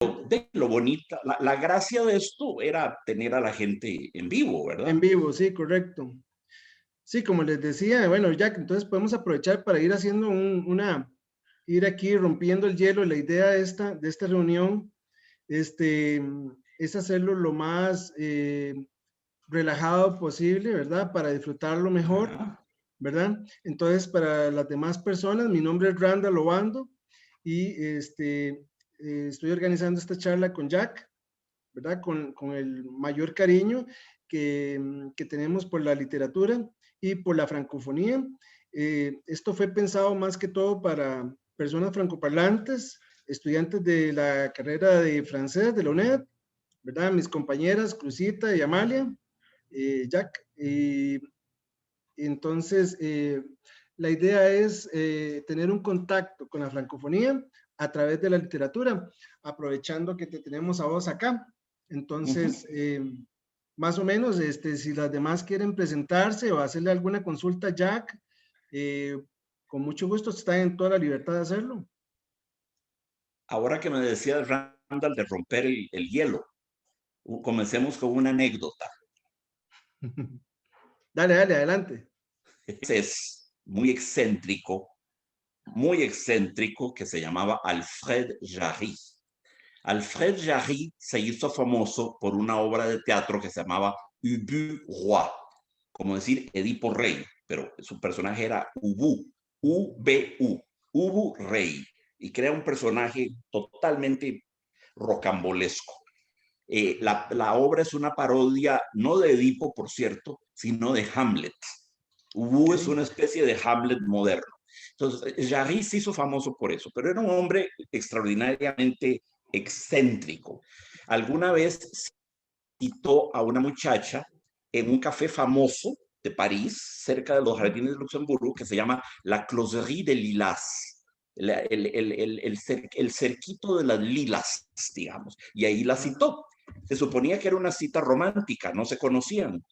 De lo bonita, la gracia de esto era tener a la gente en vivo, En ¿verdad? vivo, sí, correcto. Sí, como les decía, bueno, Jack, entonces podemos aprovechar para ir haciendo ir aquí rompiendo el hielo. La idea de esta reunión, este, es hacerlo lo más relajado posible, ¿verdad? Para disfrutarlo mejor, Ajá. ¿verdad? Entonces, para las demás personas, mi nombre es Randall Obando y estoy organizando esta charla con Jack, ¿verdad? Con el mayor cariño que tenemos por la literatura y por la francofonía. Esto fue pensado más que todo para personas francoparlantes, estudiantes de la carrera de francés de la UNED, ¿verdad? Mis compañeras Cruzita y Amalia, Jack. Y entonces, la idea es tener un contacto con la francofonía a través de la literatura, aprovechando que te tenemos a vos acá. Ujú. Entonces, más o menos, si las demás quieren presentarse o hacerle alguna consulta a Jack, eh, con mucho gusto están en toda la libertad de hacerlo. Ahora que me decías, Randall, de romper el hielo, comencemos con una anécdota. Dale, dale, adelante. Es muy excéntrico, que se llamaba Alfred Jarry. Alfred Jarry se hizo famoso por una obra de teatro que se llamaba Ubu Roi, como decir Edipo Rey, pero su personaje era Ubu, U-B-U, Ubu Rey, y crea un personaje totalmente rocambolesco. La obra es una parodia, no de Edipo, por cierto, sino de Hamlet. Ubu es Ok. una especie de Hamlet moderno. Entonces, Jarry se hizo famoso por eso, pero era un hombre extraordinariamente excéntrico. Alguna vez citó a una muchacha en un café famoso de París, cerca de los jardines de Luxemburgo, que se llama La Closerie de Lilas, el cerquito de las lilas, digamos, y ahí la Ajá. citó. Se suponía que era una cita romántica, no se conocían.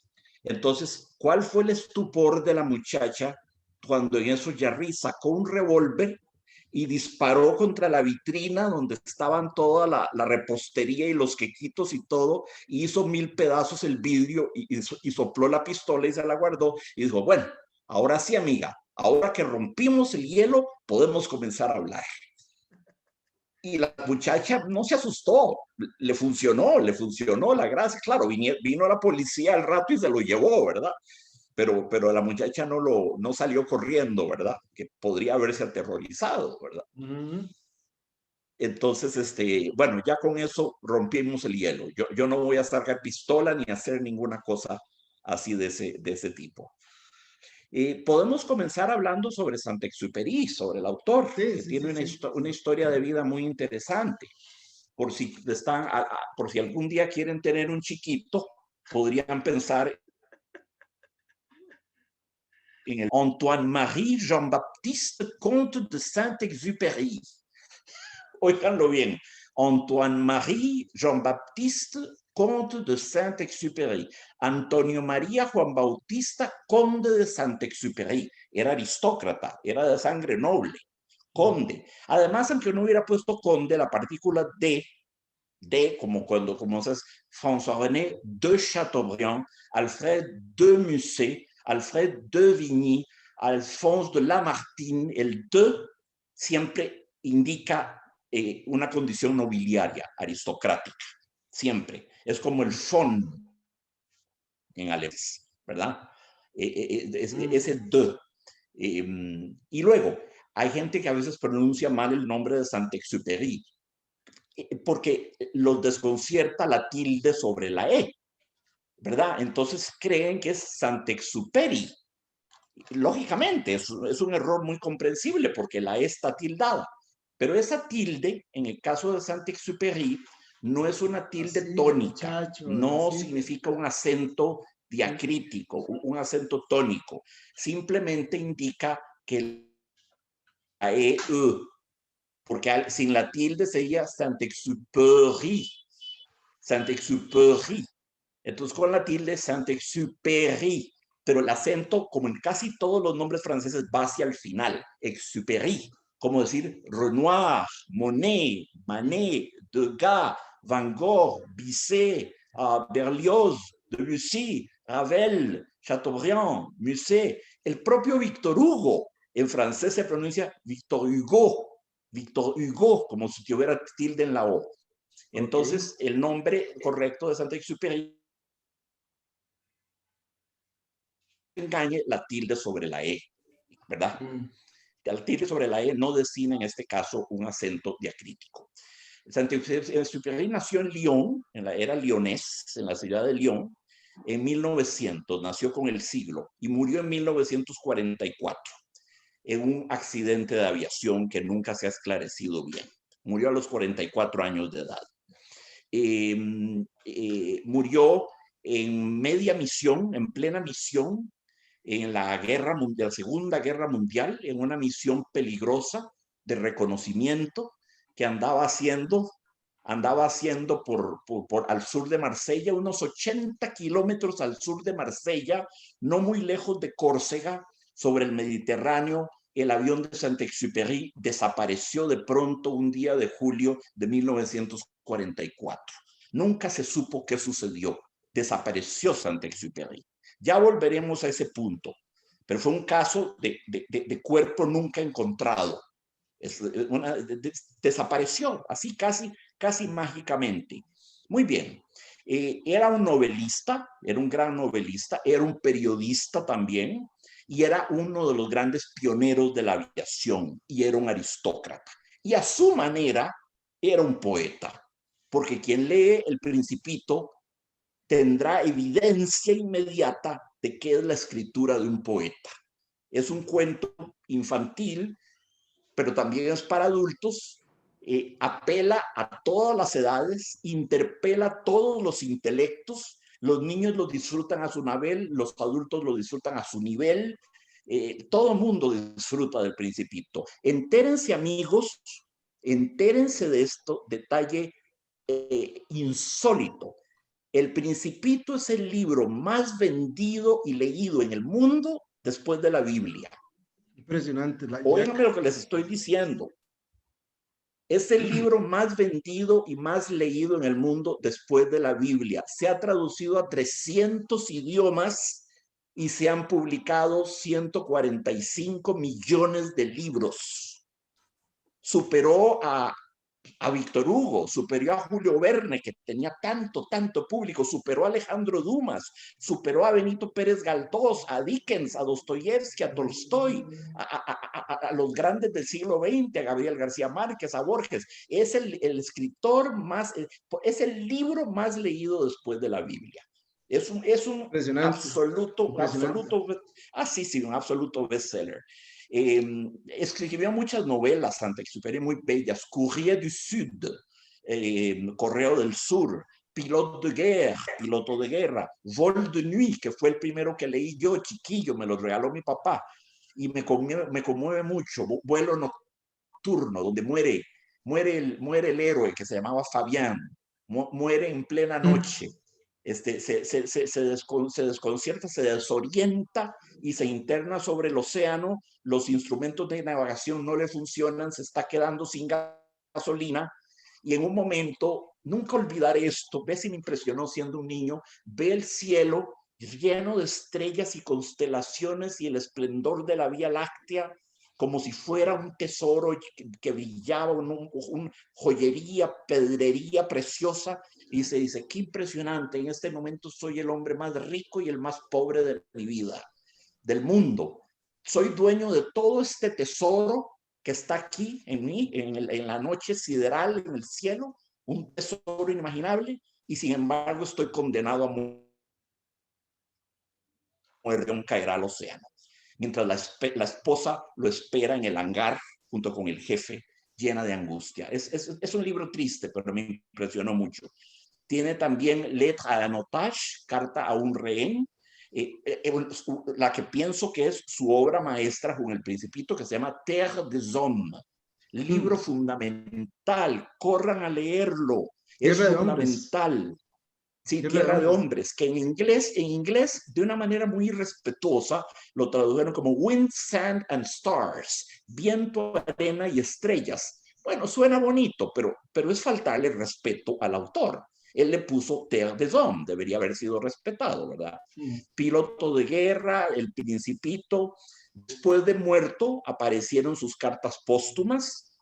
Entonces, ¿cuál fue el estupor de la muchacha cuando en eso Jarry sacó un revólver y disparó contra la vitrina donde estaban toda la repostería y los quequitos y todo, y hizo 1000 pedazos el vidrio y sopló la pistola y se la guardó y dijo, bueno, ahora sí, amiga, ahora que rompimos el hielo, podemos comenzar a hablar. Y la muchacha no se asustó, le funcionó la gracia. Claro, vino la policía al rato y se lo llevó, ¿verdad? Pero la muchacha no salió corriendo, ¿verdad? Que podría haberse aterrorizado, ¿verdad? Ujú. Entonces, bueno, ya con eso rompimos el hielo. Yo no voy a sacar pistola ni hacer ninguna cosa así de ese tipo. Podemos comenzar hablando sobre Saint-Exupéry, sobre el autor, Sí, que sí, sí, tiene sí. una historia de vida muy interesante. Por si algún día quieren tener un chiquito, podrían pensar en el Antoine-Marie Jean-Baptiste Comte de Saint-Exupéry. Óiganlo bien, Antoine-Marie Jean-Baptiste Comte de Saint-Exupéry. Antonio María Juan Bautista Conde de Saint-Exupéry. Era aristócrata, era de sangre noble, conde. Además, aunque no hubiera puesto conde, la partícula como es François-René de Chateaubriand, Alfred de Musset, Alfred de Vigny, Alphonse de Lamartine, el de siempre indica una condición nobiliaria, aristocrática, siempre. Es como el von en alemán, ¿verdad? Ese Mm. de. Y luego, hay gente que a veces pronuncia mal el nombre de Saint-Exupéry, porque los desconcierta la tilde sobre la E, ¿verdad? Entonces creen que es Saint-Exupéry. Lógicamente, es un error muy comprensible porque la E está tildada. Pero esa tilde, en el caso de Saint-Exupéry, no es una tilde Así de tónica, muchachos, no así. significa un acento Sí. diacrítico, un acento tónico. Simplemente indica que la E, porque sin la tilde sería Saint-Exupéry, Saint-Exupéry. Entonces con la tilde Saint-Exupéry, pero el acento, como en casi todos los nombres franceses, va hacia el final, Exupéry, como decir Renoir, Monet, Manet, Degas, Van Gogh, Bizet, Berlioz, Debussy, Ravel, Chateaubriand, Musset, el propio Victor Hugo. En francés se pronuncia Victor Hugo, como si tuviera tilde en la O. Entonces, el nombre correcto de Saint-Exupéry engañe la tilde sobre la E, ¿verdad? El tilde sobre la E no designa en este caso un acento diacrítico. Saint-Exupéry nació en Lyon, en la era lyonés, en la ciudad de Lyon, en 1900, nació con el siglo y murió en 1944 en un accidente de aviación que nunca se ha esclarecido bien. Murió a los 44 años de edad. Murió en media misión, en plena misión, en la guerra mundial, Segunda Guerra Mundial, en una misión peligrosa de reconocimiento que andaba haciendo al sur de Marsella, unos 80 kilómetros al sur de Marsella, no muy lejos de Córcega, sobre el Mediterráneo. El avión de Saint-Exupéry desapareció de pronto un día de julio de 1944. Nunca se supo qué sucedió. Desapareció Saint-Exupéry. Ya volveremos a ese punto, pero fue un caso de cuerpo nunca encontrado. Desapareció así casi mágicamente. Muy bien. Era un novelista, era un gran novelista, era un periodista también, y era uno de los grandes pioneros de la aviación, y era un aristócrata. Y a su manera era un poeta, porque quien lee El Principito tendrá evidencia inmediata de qué es la escritura de un poeta. Es un cuento infantil, pero también es para adultos, apela a todas las edades, interpela todos los intelectos. Los niños lo disfrutan a su nivel, los adultos lo disfrutan a su nivel. Todo el mundo disfruta del Principito. Entérense, amigos, entérense de esto, detalle insólito. El Principito es el libro más vendido y leído en el mundo después de la Biblia. Impresionante. Óiganme lo que les estoy diciendo. Es el libro más vendido y más leído en el mundo después de la Biblia. Se ha traducido a 300 idiomas y se han publicado 145 millones de libros. Superó a Víctor Hugo, superó a Julio Verne, que tenía tanto público, superó a Alejandro Dumas, superó a Benito Pérez Galdós, a Dickens, a Dostoyevsky, a Tolstoy, a los grandes del siglo XX, a Gabriel García Márquez, a Borges. Es el escritor más, es el libro más leído después de la Biblia. Es un absoluto, un absoluto bestseller. Escribió muchas novelas, Saint-Exupéry, muy bellas. Courrier du Sud, Correo del Sur, Piloto de guerra, Vol de Nuit, que fue el primero que leí yo, chiquillo, me lo regaló mi papá, y me conmueve mucho. Vuelo nocturno, donde muere el héroe que se llamaba Fabián, muere en plena noche. Se desconcierta, se desorienta y se interna sobre el océano. Los instrumentos de navegación no le funcionan, se está quedando sin gasolina, y en un momento, nunca olvidaré esto, ve si me impresionó siendo un niño, ve el cielo lleno de estrellas y constelaciones y el esplendor de la Vía Láctea como si fuera un tesoro que brillaba, una joyería, pedrería preciosa, y se dice, qué impresionante, en este momento soy el hombre más rico y el más pobre de mi vida, del mundo. Soy dueño de todo este tesoro que está aquí en mí, en la noche sideral, en el cielo, un tesoro inimaginable, y sin embargo estoy condenado a muerte, caerá al océano. Mientras la esposa lo espera en el hangar junto con el jefe, llena de angustia. Es un libro triste, pero me impresionó mucho. Tiene también Lettre à un otage, Carta a un rehén, la que pienso que es su obra maestra con El Principito, que se llama Terre des Hommes. Libro fundamental, corran a leerlo, es fundamental. Sí, Tierra de Hombres, que en inglés, de una manera muy respetuosa, lo tradujeron como Wind, Sand and Stars, viento, arena y estrellas. Bueno, suena bonito, pero es faltarle respeto al autor. Él le puso Terre des Hommes, debería haber sido respetado, ¿verdad? Piloto de guerra, El Principito. Después de muerto, aparecieron sus cartas póstumas,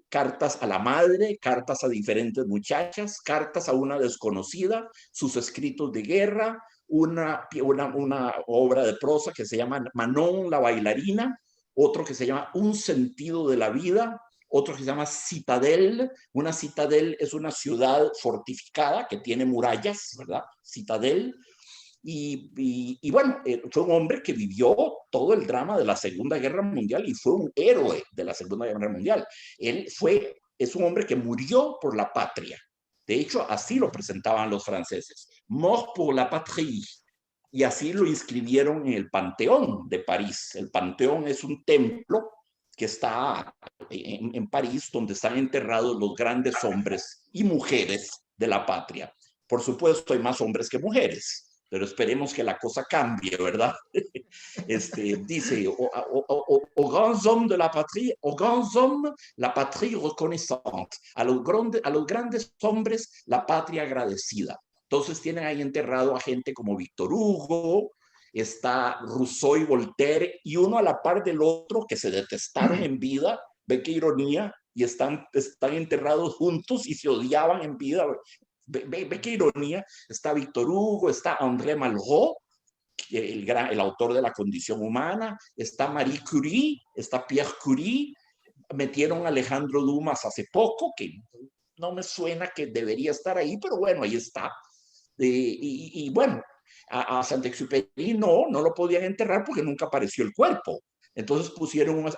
cartas a la madre, cartas a diferentes muchachas, cartas a una desconocida, sus escritos de guerra, una obra de prosa que se llama Manon la bailarina, otro que se llama Un sentido de la vida, otro que se llama Citadel. Una citadel es una ciudad fortificada que tiene murallas, ¿verdad? Citadel. Y bueno, fue un hombre que vivió todo el drama de la Segunda Guerra Mundial y fue un héroe de la Segunda Guerra Mundial. Es un hombre que murió por la patria. De hecho, así lo presentaban los franceses. Mort pour la patrie. Y así lo inscribieron en el Panteón de París. El Panteón es un templo que está en París, donde están enterrados los grandes hombres y mujeres de la patria. Por supuesto, hay más hombres que mujeres, pero esperemos que la cosa cambie, ¿verdad? Dice, aux grands hommes de la patrie, aux grands hommes, la patrie reconnaissante. A los grandes hombres, la patria agradecida. Entonces tienen ahí enterrado a gente como Víctor Hugo, está Rousseau y Voltaire, y uno a la par del otro que se detestaron en vida, ve qué ironía, y están enterrados juntos y se odiaban en vida. Ve qué ironía, está Víctor Hugo, está André Malraux, el autor de La condición humana, está Marie Curie, está Pierre Curie, metieron a Alejandro Dumas hace poco, que no me suena que debería estar ahí, pero bueno, ahí está. Y bueno, a Saint-Exupéry no lo podían enterrar porque nunca apareció el cuerpo. Entonces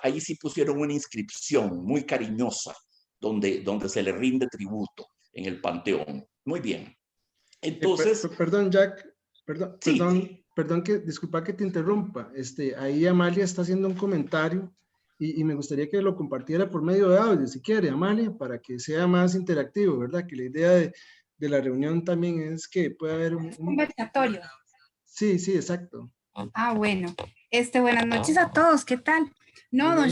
ahí sí pusieron una inscripción muy cariñosa donde se le rinde tributo en el Panteón. Muy bien. Entonces... Perdón, Jack, sí. perdón disculpa que te interrumpa. Ahí Amalia está haciendo un comentario y me gustaría que lo compartiera por medio de audio, si quiere, Amalia, para que sea más interactivo, ¿verdad? Que la idea de la reunión también es que pueda haber un conversatorio. Sí, exacto. Ah, bueno. Buenas noches a todos, ¿qué tal? No, don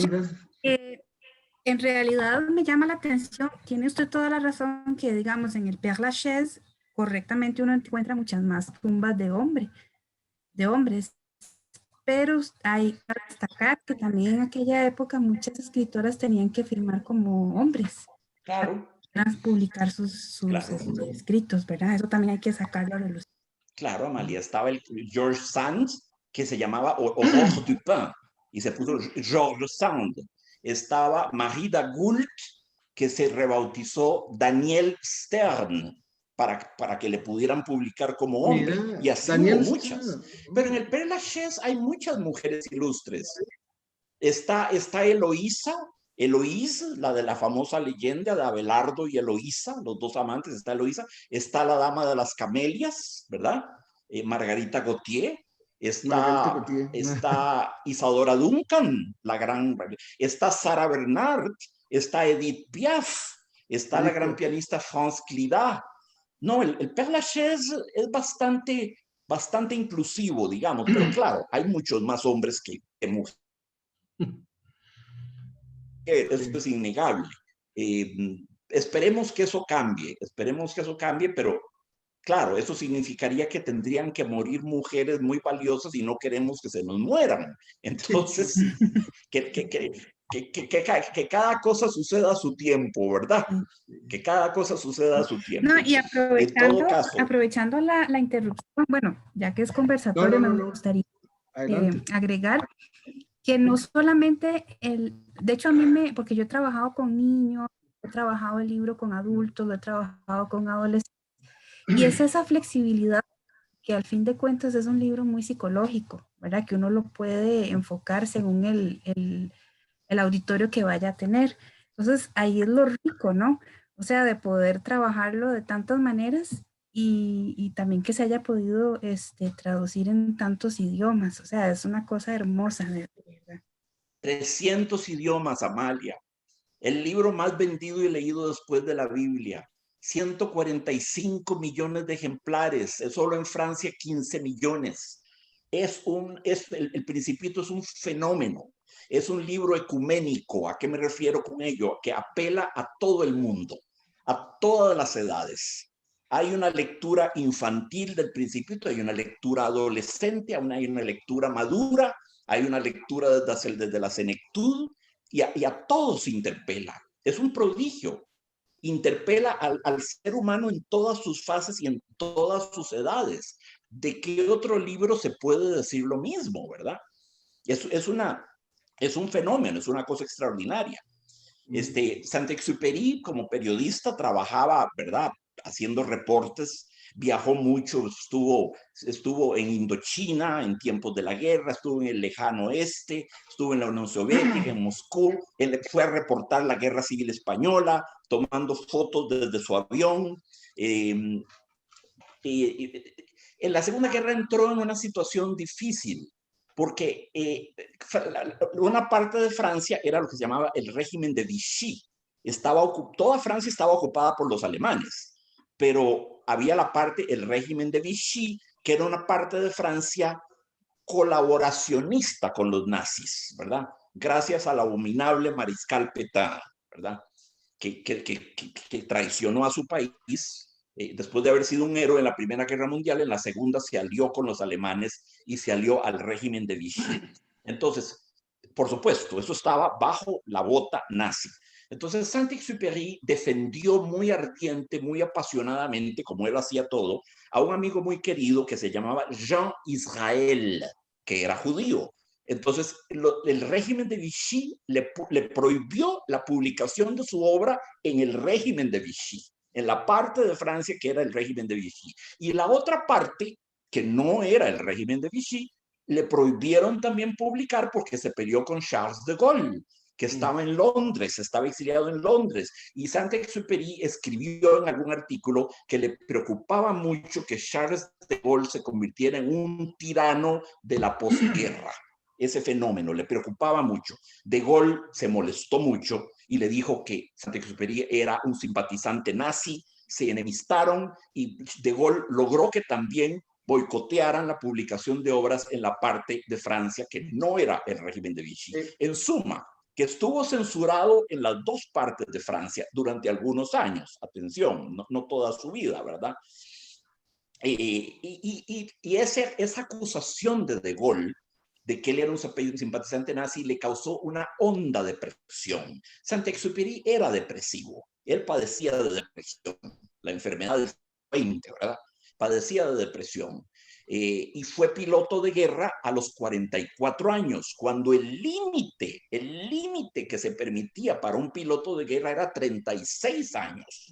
en realidad me llama la atención, tiene usted toda la razón que, digamos, en el Père Lachaise, correctamente uno encuentra muchas más tumbas de hombres, pero hay que destacar que también en aquella época muchas escritoras tenían que firmar como hombres. Claro. Para publicar sus claro. escritos, ¿verdad? Eso también hay que sacarlo a la luz. Claro, Amalia, estaba el Georges Sand, que se llamaba Aurore Dupin, y se puso Georges Sand. Estaba Marie Dagoult, que se rebautizó Daniel Stern, para que le pudieran publicar como hombre. Mira, y así Daniel hubo muchas. Pero en el Père Lachaise hay muchas mujeres ilustres. Está Eloísa, la de la famosa leyenda de Abelardo y Eloísa, los dos amantes, está Eloísa, está la dama de las camelias, ¿verdad? Margarita Gautier, está Isadora Duncan, la gran, está Sara Bernard, está Edith Piaf, está la gran pianista France Clidat. No, el Père Lachaise es bastante inclusivo, digamos, pero claro, hay muchos más hombres que mujeres. Eso es innegable. Esperemos que eso cambie, pero claro, eso significaría que tendrían que morir mujeres muy valiosas y no queremos que se nos mueran. Entonces, que cada cosa suceda a su tiempo, ¿verdad? Que cada cosa suceda a su tiempo. No, y aprovechando la interrupción, bueno, ya que es conversatorio, me gustaría agregar que no solamente de hecho a mí porque yo he trabajado con niños, he trabajado el libro con adultos, lo he trabajado con adolescentes, y es esa flexibilidad que al fin de cuentas es un libro muy psicológico, ¿verdad? Que uno lo puede enfocar según el auditorio que vaya a tener. Entonces ahí es lo rico, ¿no? O sea, de poder trabajarlo de tantas maneras y también que se haya podido traducir en tantos idiomas. O sea, es una cosa hermosa, de verdad. 300 idiomas, Amalia. El libro más vendido y leído después de la Biblia. 145 millones de ejemplares, solo en Francia 15 millones. El Principito es un fenómeno, es un libro ecuménico. ¿A qué me refiero con ello? Que apela a todo el mundo, a todas las edades. Hay una lectura infantil del Principito, hay una lectura adolescente, hay una lectura madura, hay una lectura desde la senectud, y a todos interpela. Es un prodigio. Interpela al ser humano en todas sus fases y en todas sus edades. ¿De qué otro libro se puede decir lo mismo, verdad? Es un fenómeno, es una cosa extraordinaria. Saint-Exupéry, como periodista, trabajaba, ¿verdad?, haciendo reportes, viajó mucho, estuvo en Indochina en tiempos de la guerra, estuvo en el lejano oeste, estuvo en la Unión Soviética, en Moscú. Él fue a reportar la guerra civil española, tomando fotos desde su avión. En la Segunda Guerra entró en una situación difícil, porque una parte de Francia era lo que se llamaba el régimen de Vichy. Toda Francia estaba ocupada por los alemanes, pero había el régimen de Vichy, que era una parte de Francia colaboracionista con los nazis, ¿verdad? Gracias al abominable mariscal Pétain, ¿verdad? Que traicionó a su país. Después de haber sido un héroe en la Primera Guerra Mundial, en la Segunda se alió con los alemanes y se alió al régimen de Vichy. Entonces, por supuesto, eso estaba bajo la bota nazi. Entonces, Saint-Exupéry defendió muy ardiente, muy apasionadamente, como él hacía todo, a un amigo muy querido que se llamaba Jean Israel, que era judío. Entonces, el régimen de Vichy le prohibió la publicación de su obra en el régimen de Vichy, en la parte de Francia que era el régimen de Vichy. Y la otra parte, que no era el régimen de Vichy, le prohibieron también publicar porque se peleó con Charles de Gaulle, que estaba en Londres, estaba exiliado en Londres. Y Saint-Exupéry escribió en algún artículo que le preocupaba mucho que Charles de Gaulle se convirtiera en un tirano de la posguerra. Ese fenómeno le preocupaba mucho. De Gaulle se molestó mucho y le dijo que Saint-Exupéry era un simpatizante nazi. Se enemistaron y De Gaulle logró que también boicotearan la publicación de obras en la parte de Francia que no era el régimen de Vichy. En suma, que estuvo censurado en las dos partes de Francia durante algunos años. Atención, no toda su vida, ¿verdad? Y esa acusación de Gaulle de que él era un simpatizante nazi le causó una honda depresión. Saint-Exupéry era depresivo. Él padecía de depresión, la enfermedad del 20, ¿verdad? Padecía de depresión. Y fue piloto de guerra a los 44 años, cuando el límite que se permitía para un piloto de guerra era 36 años.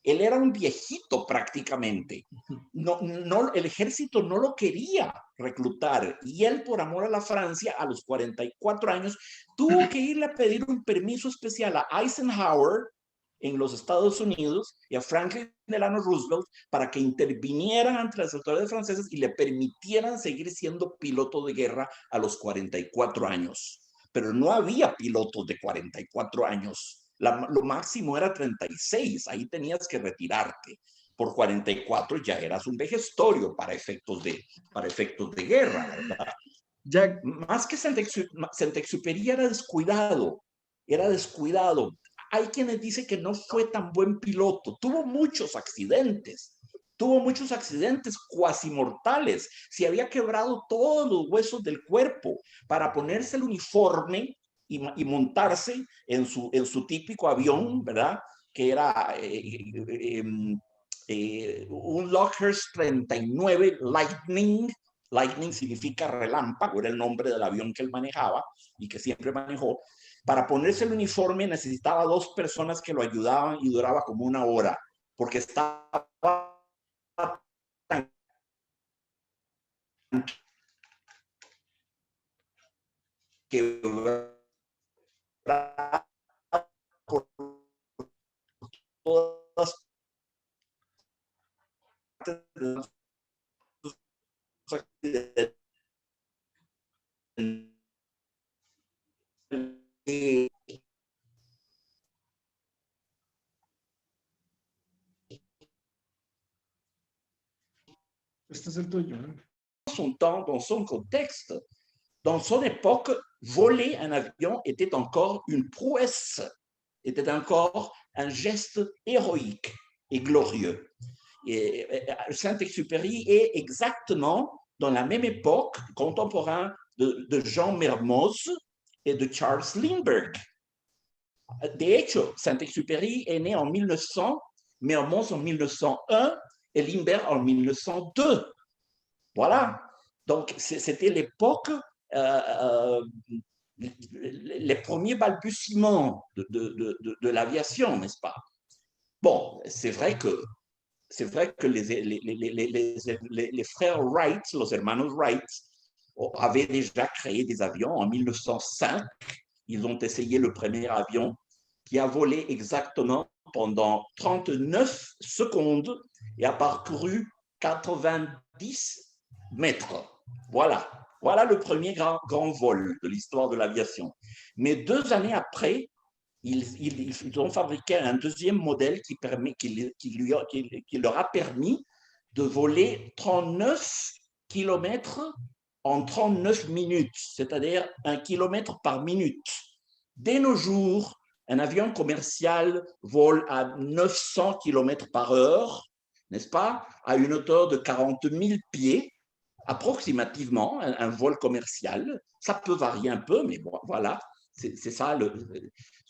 Él era un viejito prácticamente. El ejército no lo quería reclutar y él, por amor a la Francia, a los 44 años, tuvo que irle a pedir un permiso especial a Eisenhower en los Estados Unidos y a Franklin Delano Roosevelt para que intervinieran ante las autoridades francesas y le permitieran seguir siendo piloto de guerra a los 44 años. Pero no había pilotos de 44 años. Lo máximo era 36, ahí tenías que retirarte. Por 44 ya eras un vejestorio para efectos de guerra, ¿verdad? Jack. Más que Saint-Exupéry era descuidado. Hay quienes dicen que no fue tan buen piloto, tuvo muchos accidentes cuasi mortales, se había quebrado todos los huesos del cuerpo para ponerse el uniforme y montarse en su típico avión, ¿verdad? Que era un Lockheed 39 Lightning. Lightning significa relámpago, era el nombre del avión que él manejaba y que siempre manejó. Para ponerse el uniforme necesitaba 2 personas que lo ayudaban y duraba como 1 hora, porque estaba tan quebrado por todas partes de sus actividades. este es el tuyo. Son temps, dans son contexte, dans son époque, voler un avion était encore une prouesse, était encore un geste héroïque et glorieux. Et Saint-Exupéry est exactement dans la même époque contemporain de Jean Mermoz et de Charles Lindbergh. De hecho, Saint-Exupéry est né en 1900, Mermoz en 1901 et Lindbergh en 1902. Voilà. Donc, c'était l'époque, les premiers balbutiements de l'aviation, n'est-ce pas? Bon, c'est vrai que les frères Wright, los hermanos Wright, avaient déjà créé des avions. En 1905, ils ont essayé le premier avion qui a volé exactement pendant 39 secondes et a parcouru 90 mètres. Voilà le premier grand vol de l'histoire de l'aviation. Mais 2 années après, ils ont fabriqué un deuxième modèle qui leur a permis de voler 39 km en 39 minutes, c'est-à-dire 1 km par minute. Dès nos jours, un avion commercial vole à 900 km par heure, n'est-ce pas, à une hauteur de 40 000 pieds, approximativement, un vol commercial. Ça peut varier un peu, mais bon, voilà, c'est ça,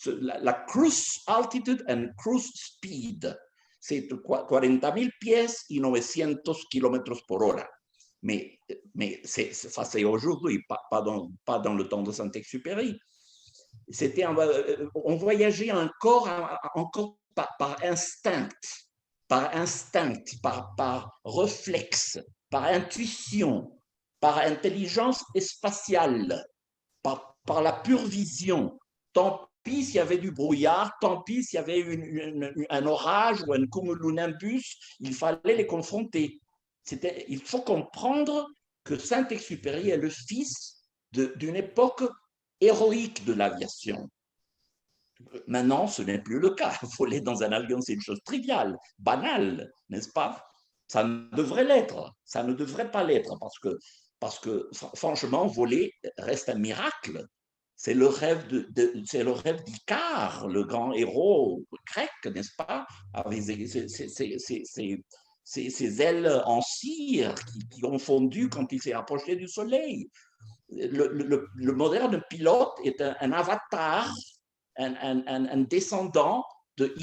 la cruise altitude and cruise speed. C'est 40 000 pieds et 900 km por hora. Mais ça, c'est aujourd'hui, pas dans le temps de Saint-Exupéry. On voyageait encore par instinct, par réflexe, par intuition, par intelligence spatiale, par la pure vision. Tant pis s'il y avait du brouillard, tant pis s'il y avait un orage ou un cumulonimbus, il fallait les confronter. Il faut comprendre que Saint-Exupéry est le fils d'une époque héroïque de l'aviation. Maintenant, ce n'est plus le cas. Voler dans un avion, c'est une chose triviale, banale, n'est-ce pas? Ça ne devrait l'être. Ça ne devrait pas l'être parce que franchement, voler reste un miracle. C'est le rêve d'Icare, le grand héros grec, n'est-ce pas? Avec ses ailes en cire qui ont fondu quand il s'est approché du soleil. Le moderne pilote est un avatar, un descendant de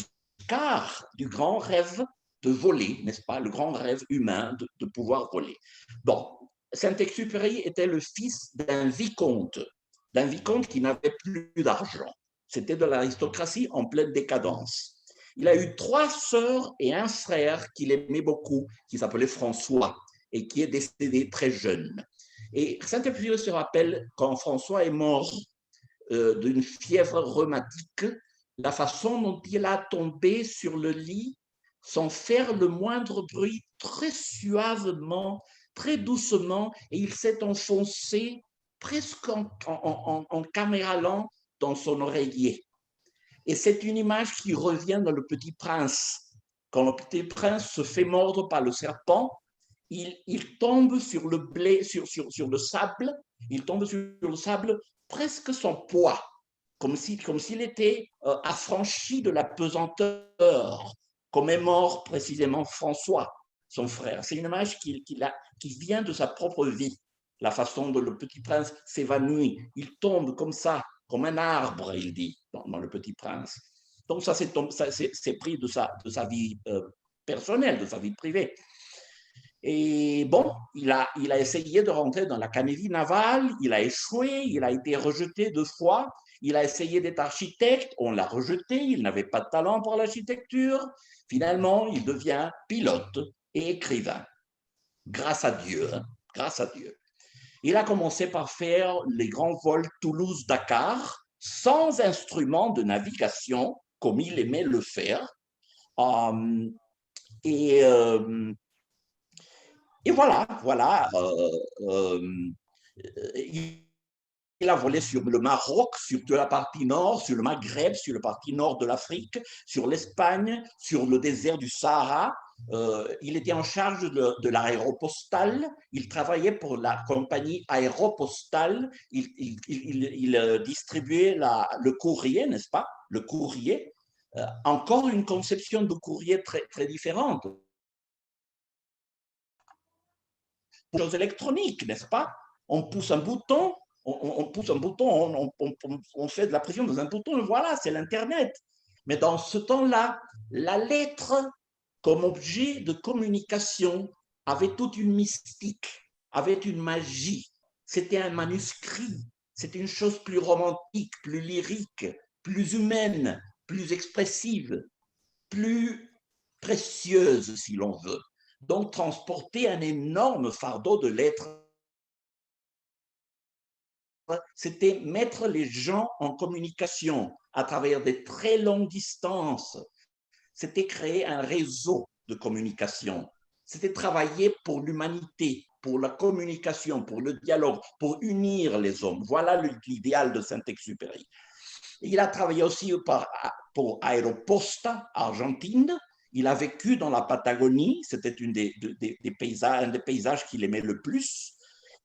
Icare, du grand rêve de voler, n'est-ce pas? Le grand rêve humain de pouvoir voler. Bon, Saint-Exupéry était le fils d'un vicomte qui n'avait plus d'argent. C'était de l'aristocratie en pleine décadence. Il a eu 3 sœurs et un frère qu'il aimait beaucoup, qui s'appelait François, et qui est décédé très jeune. Et Saint-Exupéry se rappelle, quand François est mort d'une fièvre rhumatique, la façon dont il a tombé sur le lit sans faire le moindre bruit, très suavement, très doucement, et il s'est enfoncé presque en caméra lente dans son oreiller. Et c'est une image qui revient dans Le Petit Prince. Quand le Petit Prince se fait mordre par le serpent, il tombe sur le sable, il tombe sur le sable presque sans poids, comme s'il était affranchi de la pesanteur, comme est mort précisément François, son frère. C'est une image qui vient de sa propre vie, la façon dont le Petit Prince s'évanouit. Il tombe comme ça, comme un arbre, il dit, dans Le Petit Prince. Donc ça, c'est pris de sa vie personnelle, de sa vie privée. Et bon, il a essayé de rentrer dans l'Académie navale, il a échoué, il a été rejeté 2 fois, il a essayé d'être architecte, on l'a rejeté, il n'avait pas de talent pour l'architecture. Finalement, il devient pilote et écrivain. Grâce à Dieu, hein, grâce à Dieu. Il a commencé par faire les grands vols Toulouse-Dakar sans instrument de navigation, comme il aimait le faire. Et voilà. Il a volé sur le Maroc, sur toute la partie nord, sur le Maghreb, sur la partie nord de l'Afrique, sur l'Espagne, sur le désert du Sahara. il était en charge de l'aéropostale, il travaillait pour la compagnie aéropostale, il distribuait le courrier, n'est-ce pas? Le courrier, encore une conception de courrier très, très différente. Chose électronique, n'est-ce pas? On pousse un bouton, on fait de la pression dans un bouton, voilà, c'est l'Internet. Mais dans ce temps-là, la lettre, comme objet de communication, avait toute une mystique, avait une magie. C'était un manuscrit, c'était une chose plus romantique, plus lyrique, plus humaine, plus expressive, plus précieuse, si l'on veut. Donc, transporter un énorme fardeau de lettres, c'était mettre les gens en communication à travers des très longues distances. C'était créer un réseau de communication. C'était travailler pour l'humanité, pour la communication, pour le dialogue, pour unir les hommes. Voilà l'idéal de Saint-Exupéry. Il a travaillé aussi pour Aeroposta, Argentine. Il a vécu dans la Patagonie, c'était un des paysages qu'il aimait le plus.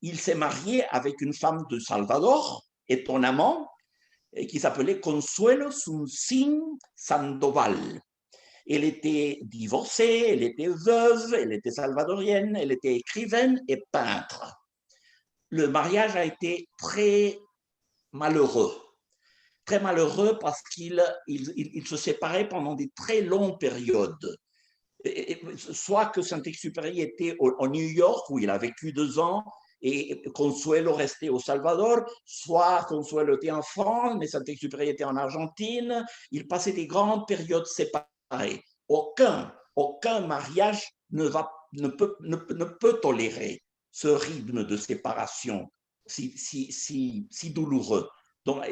Il s'est marié avec une femme de Salvador, étonnamment, qui s'appelait Consuelo Suncín Sandoval. Elle était divorcée, elle était veuve, elle était salvadorienne, elle était écrivaine et peintre. Le mariage a été très malheureux. Très malheureux parce qu'il se séparait pendant des très longues périodes. Soit que Saint-Exupéry était au New York, où il a vécu 2 ans, et Consuelo restait au Salvador, soit Consuelo était en France, mais Saint-Exupéry était en Argentine. Il passait des grandes périodes séparées. Aucun mariage ne peut tolérer ce rythme de séparation si douloureux. Donc,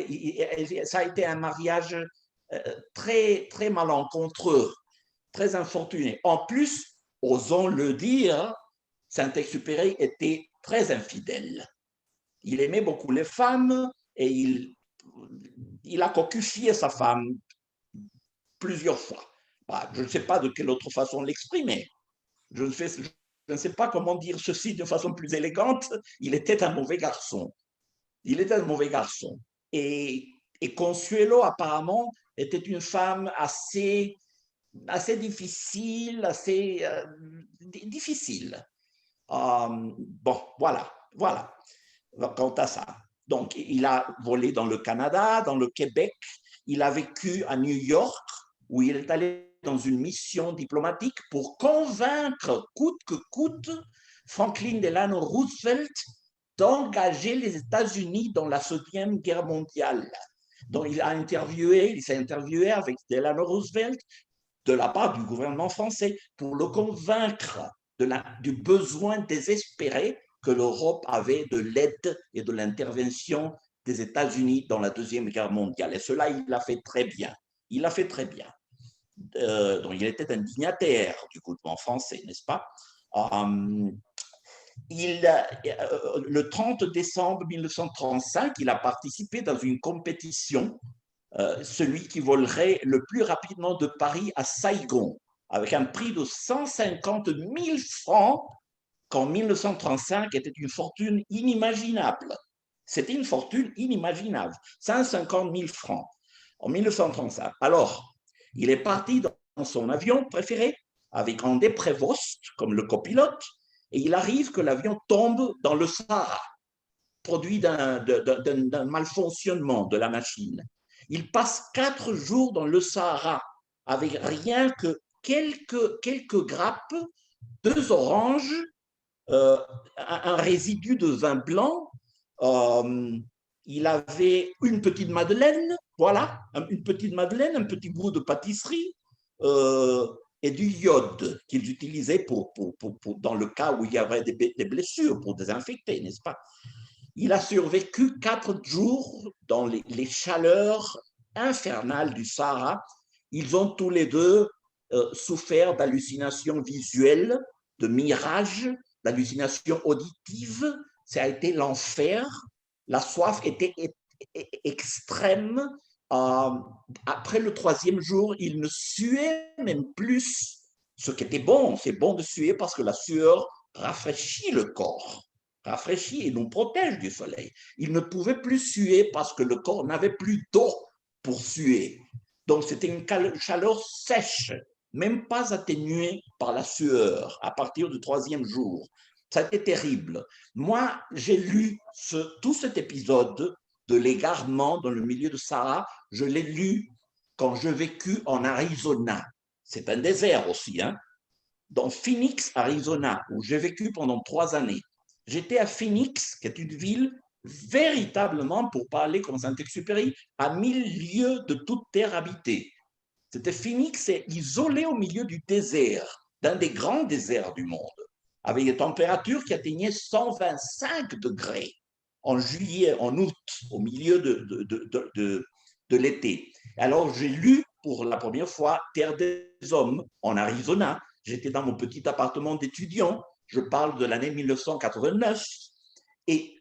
ça a été un mariage très, très malencontreux, très infortuné. En plus, osons le dire, Saint-Exupéry était très infidèle. Il aimait beaucoup les femmes et il a cocufié sa femme plusieurs fois. Je ne sais pas de quelle autre façon l'exprimer. Je ne sais pas comment dire ceci de façon plus élégante. Il était un mauvais garçon. Il était un mauvais garçon. Et Consuelo, apparemment, était une femme assez difficile, difficile. Bon, voilà. Quant à ça. Donc, il a volé dans le Canada, dans le Québec. Il a vécu à New York, où il est allé dans une mission diplomatique pour convaincre, coûte que coûte, Franklin Delano Roosevelt d'engager les États-Unis dans la 2e Guerre mondiale. Donc, il s'est interviewé avec Delano Roosevelt de la part du gouvernement français pour le convaincre du besoin désespéré que l'Europe avait de l'aide et de l'intervention des États-Unis dans la 2e Guerre mondiale. Et cela, il l'a fait très bien. Donc, il était un dignitaire du gouvernement français, n'est-ce pas? Le 30 décembre 1935, il a participé dans une compétition, celui qui volerait le plus rapidement de Paris à Saigon, avec un prix de 150 000 francs, qu'en 1935 était une fortune inimaginable. C'était une fortune inimaginable, 150 000 francs en 1935. Alors, il est parti dans son avion préféré, avec André Prévost comme le copilote, et il arrive que l'avion tombe dans le Sahara, produit d'un malfonctionnement de la machine. Il passe 4 jours dans le Sahara avec rien que quelques grappes, 2 oranges, un résidu de vin blanc. Il avait une petite madeleine, voilà, une petite madeleine, un petit bout de pâtisserie, et du iode qu'ils utilisaient dans le cas où il y avait des blessures, pour désinfecter, n'est-ce pas? Il a survécu 4 jours dans les chaleurs infernales du Sahara. Ils ont tous les deux souffert d'hallucinations visuelles, de mirages, d'hallucinations auditives. Ça a été l'enfer. La soif était extrême. Après le 3e jour, il ne suait même plus ce qui était bon. C'est bon de suer parce que la sueur rafraîchit le corps, rafraîchit et nous protège du soleil. Il ne pouvait plus suer parce que le corps n'avait plus d'eau pour suer. Donc, c'était une chaleur sèche, même pas atténuée par la sueur à partir du 3e jour. Ça a été terrible. Moi, j'ai lu tout cet épisode de l'égarement dans le milieu de Sahara, je l'ai lu quand je vécus en Arizona. C'est un désert aussi, hein? Dans Phoenix, Arizona, où j'ai vécu pendant 3 années. J'étais à Phoenix, qui est une ville véritablement, pour parler comme Saint-Exupéry, à 1000 lieues de toute terre habitée. C'était Phoenix, c'est isolé au milieu du désert, d'un des grands déserts du monde, avec des températures qui atteignaient 125 degrés en juillet, en août, au milieu de l'été. Alors, j'ai lu pour la première fois Terre des Hommes en Arizona. J'étais dans mon petit appartement d'étudiant. Je parle de l'année 1989. Et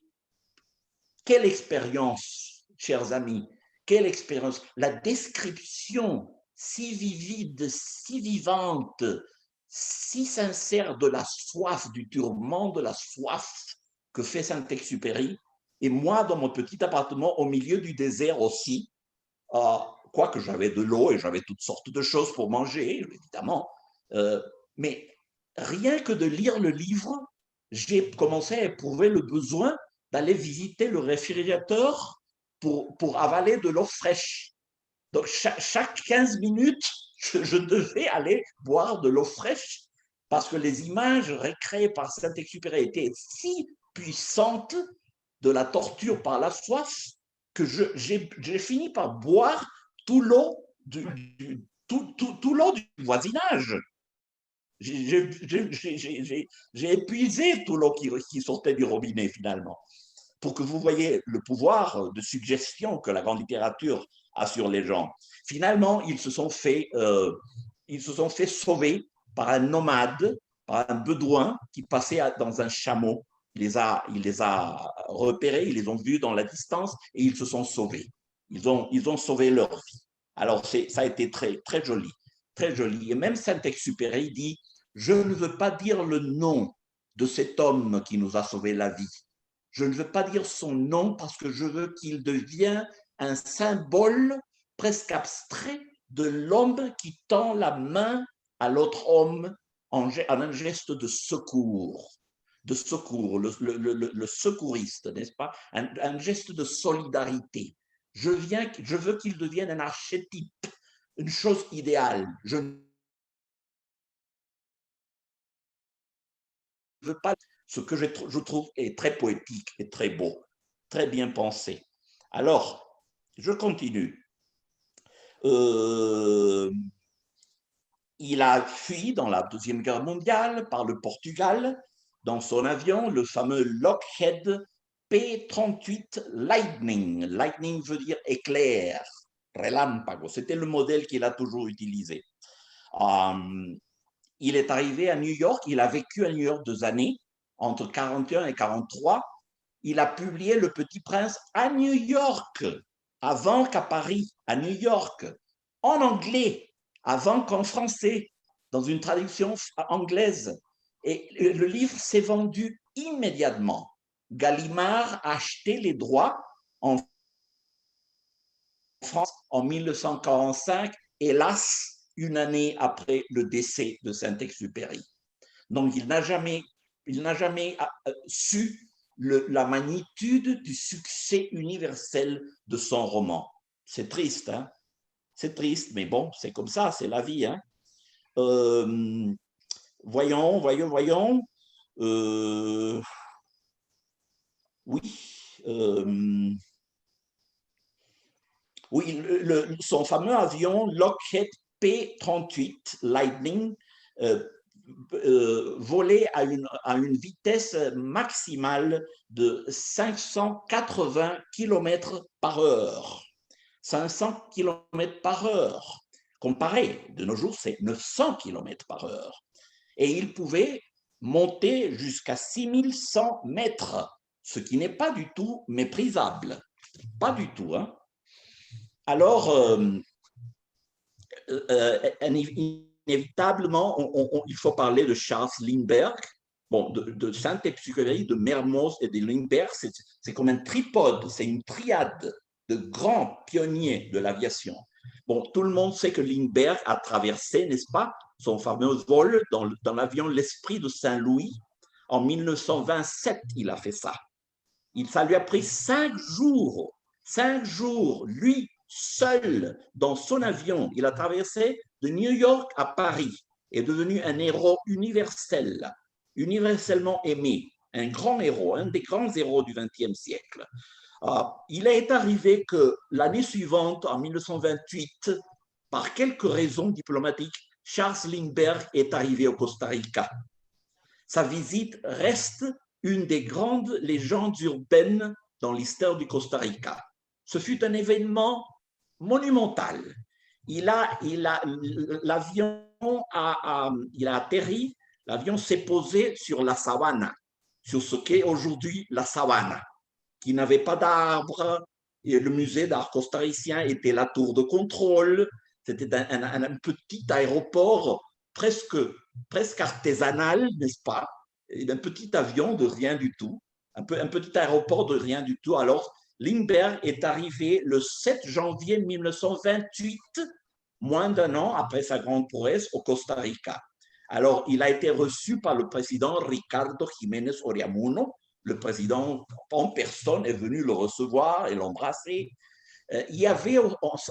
quelle expérience, chers amis, quelle expérience. La description si vivide, si vivante, si sincère de la soif, du tourment de la soif que fait Saint-Exupéry. Et moi, dans mon petit appartement, au milieu du désert aussi, quoique j'avais de l'eau et j'avais toutes sortes de choses pour manger, évidemment, mais rien que de lire le livre, j'ai commencé à éprouver le besoin d'aller visiter le réfrigérateur pour avaler de l'eau fraîche. Donc, chaque 15 minutes, je devais aller boire de l'eau fraîche parce que les images recréées par Saint-Exupéry étaient si puissantes de la torture par la soif que j'ai fini par boire tout l'eau tout l'eau du voisinage. J'ai épuisé tout l'eau qui sortait du robinet finalement. Pour que vous voyez le pouvoir de suggestion que la grande littérature a sur les gens. Finalement, ils se sont fait sauver par un nomade, par un bédouin qui passait dans un chameau. Il les a repérés, ils les ont vus dans la distance et ils se sont sauvés. Ils ont sauvé leur vie. Alors, ça a été très, très joli, très joli. Et même Saint-Exupéry dit « Je ne veux pas dire le nom de cet homme qui nous a sauvé la vie. Je ne veux pas dire son nom parce que je veux qu'il devienne un symbole presque abstrait de l'homme qui tend la main à l'autre homme en un geste de secours, le secouriste, n'est-ce pas? Un geste de solidarité. Je veux qu'il devienne un archétype, une chose idéale. Je ne veux pas. Ce que je trouve est très poétique et très beau, très bien pensé. Alors, je continue. Il a fui dans la Deuxième Guerre mondiale par le Portugal dans son avion, le fameux Lockheed P-38 Lightning. Lightning veut dire éclair, relámpago. C'était le modèle qu'il a toujours utilisé. Il est arrivé à New York, il a vécu à New York 2 années, entre 41 et 43. Il a publié Le Petit Prince à New York, avant qu'à Paris, à New York, en anglais, avant qu'en français, dans une traduction anglaise. Et le livre s'est vendu immédiatement. Gallimard a acheté les droits en France en 1945, hélas, une année après le décès de Saint-Exupéry. Donc, il n'a jamais su la magnitude du succès universel de son roman. C'est triste, hein? C'est triste, mais bon, c'est comme ça, c'est la vie, hein? Voyons. Oui, son fameux avion Lockheed P-38 Lightning volait à une vitesse maximale de 580 km par heure. 500 km par heure. Comparé, de nos jours, c'est 900 km par heure. Et il pouvait monter jusqu'à 6100 mètres, ce qui n'est pas du tout méprisable. Pas du tout, hein. Alors, il inévitablement, il faut parler de Charles Lindbergh. Bon, de Saint-Exupéry, de Mermoz et de Lindbergh, c'est comme un tripode, c'est une triade de grands pionniers de l'aviation. Bon, tout le monde sait que Lindbergh a traversé, n'est-ce pas, son fameux vol dans l'avion L'Esprit de Saint-Louis. En 1927, il a fait ça. Ça lui a pris 5 jours, lui seul, dans son avion. Il a traversé de New York à Paris, est devenu un héros universel, universellement aimé, un grand héros, un des grands héros du XXe siècle. Il est arrivé que l'année suivante, en 1928, par quelques raisons diplomatiques, Charles Lindbergh est arrivé au Costa Rica. Sa visite reste une des grandes légendes urbaines dans l'histoire du Costa Rica. Ce fut un événement monumental. L'avion a atterri, l'avion s'est posé sur la savane, sur ce qu'est aujourd'hui la savane, qui n'avait pas d'arbres, et le musée d'art costaricien était la tour de contrôle. C'était un petit aéroport presque artisanal, n'est-ce pas? Un petit avion de rien du tout, un petit aéroport de rien du tout. Alors, Lindbergh est arrivé le 7 janvier 1928, moins d'un an après sa grande prouesse, au Costa Rica. Alors, il a été reçu par le président Ricardo Jiménez Oriamuno. Le président en personne est venu le recevoir et l'embrasser. Il y avait,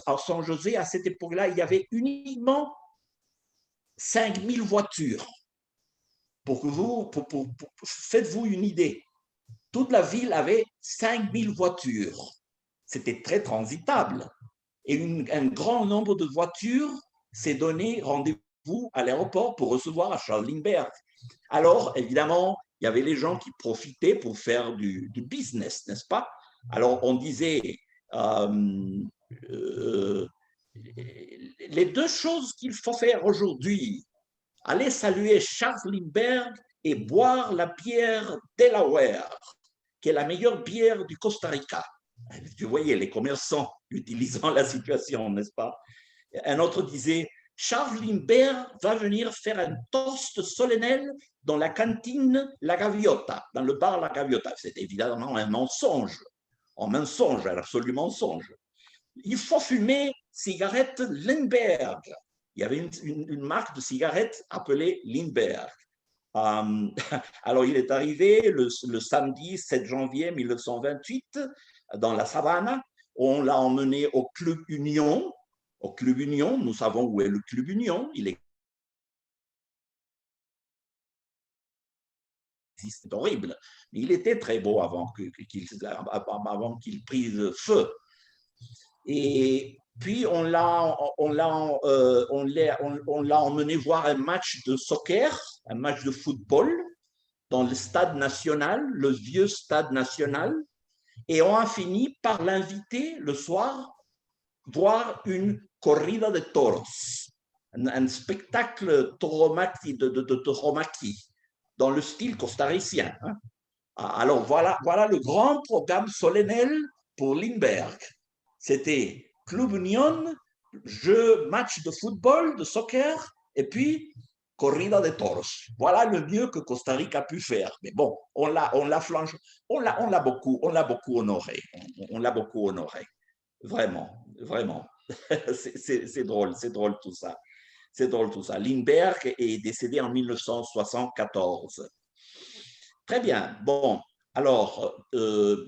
à San José, à cette époque-là, il y avait uniquement 5000 voitures. Faites-vous une idée. Toute la ville avait 5000 voitures. C'était très transitable. Et un grand nombre de voitures s'est donné rendez-vous à l'aéroport pour recevoir Charles Lindbergh. Alors, évidemment, il y avait les gens qui profitaient pour faire du business, n'est-ce pas? Alors, on disait, les deux choses qu'il faut faire aujourd'hui, aller saluer Charles Lindbergh et boire la bière Delaware, qui est la meilleure bière du Costa Rica. Tu voyais les commerçants utilisant la situation, n'est-ce pas? Un autre disait, Charles Lindbergh va venir faire un toast solennel dans la cantine La Gaviota, dans le bar La Gaviota. C'est évidemment un mensonge, absolument mensonge. Il faut fumer cigarette Lindbergh. Il y avait une marque de cigarettes appelée Lindbergh. Alors, il est arrivé le samedi 7 janvier 1928 dans la savane. On l'a emmené au Club Union. Au Club Union, nous savons où est le Club Union. C'est horrible. Il était très beau avant qu'il prise feu. Et puis, on l'a emmené voir un match de soccer, un match de football dans le stade national, le vieux stade national. Et on a fini par l'inviter le soir voir une corrida de toros, un spectacle de tauromachie dans le style costaricien. Alors, voilà le grand programme solennel pour Lindbergh. C'était Club Union, match de football, de soccer, et puis corrida de toros. Voilà le mieux que Costa Rica a pu faire. Mais bon, on l'a beaucoup honoré. On l'a beaucoup honoré. Vraiment. C'est drôle tout ça. C'est drôle tout ça. Lindbergh est décédé en 1974. Très bien. Bon, alors,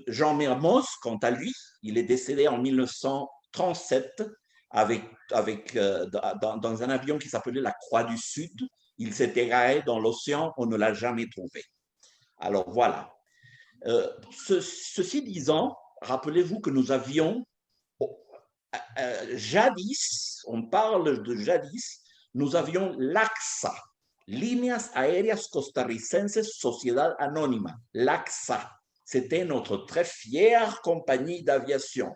Jean Mermoz, quant à lui, il est décédé en 1937 dans un avion qui s'appelait la Croix du Sud. Il s'est égaré dans l'océan, on ne l'a jamais trouvé. Alors, voilà. Ceci disant, rappelez-vous que nous avions jadis, on parle de jadis, nous avions l'AXA, Líneas Aéreas Costarricenses Sociedad Anónima, l'AXA. C'était notre très fière compagnie d'aviation.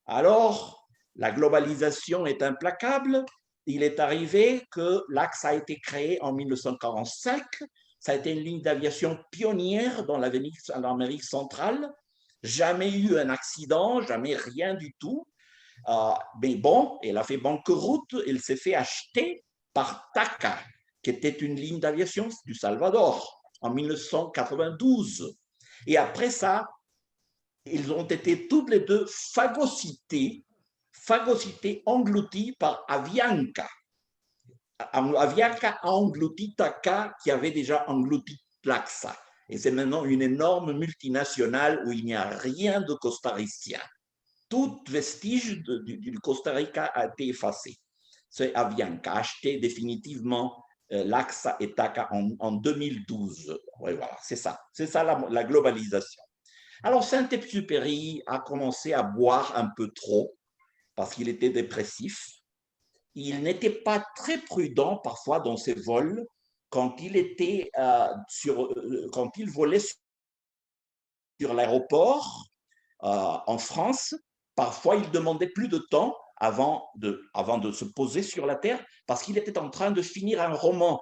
Alors, la globalisation est implacable. Il est arrivé que l'AXA a été créé en 1945. Ça a été une ligne d'aviation pionnière dans l'Amérique centrale. Jamais eu un accident, jamais rien du tout. Mais bon, elle a fait banqueroute, elle s'est fait acheter par TACA, qui était une ligne d'aviation du Salvador en 1992. Et après ça, ils ont été toutes les deux phagocytés, engloutis par Avianca. Avianca a englouti TACA, qui avait déjà englouti Tlaxa. Et c'est maintenant une énorme multinationale où il n'y a rien de costaricien. Tout vestige du Costa Rica a été effacé. C'est Avianca, acheté définitivement Laxa et TACA en 2012. Ouais, voilà, c'est ça la globalisation. Alors Saint-Exupéry a commencé à boire un peu trop parce qu'il était dépressif. Il n'était pas très prudent parfois dans ses vols quand il volait sur l'aéroport en France. Parfois, il demandait plus de temps avant de se poser sur la terre parce qu'il était en train de finir un roman.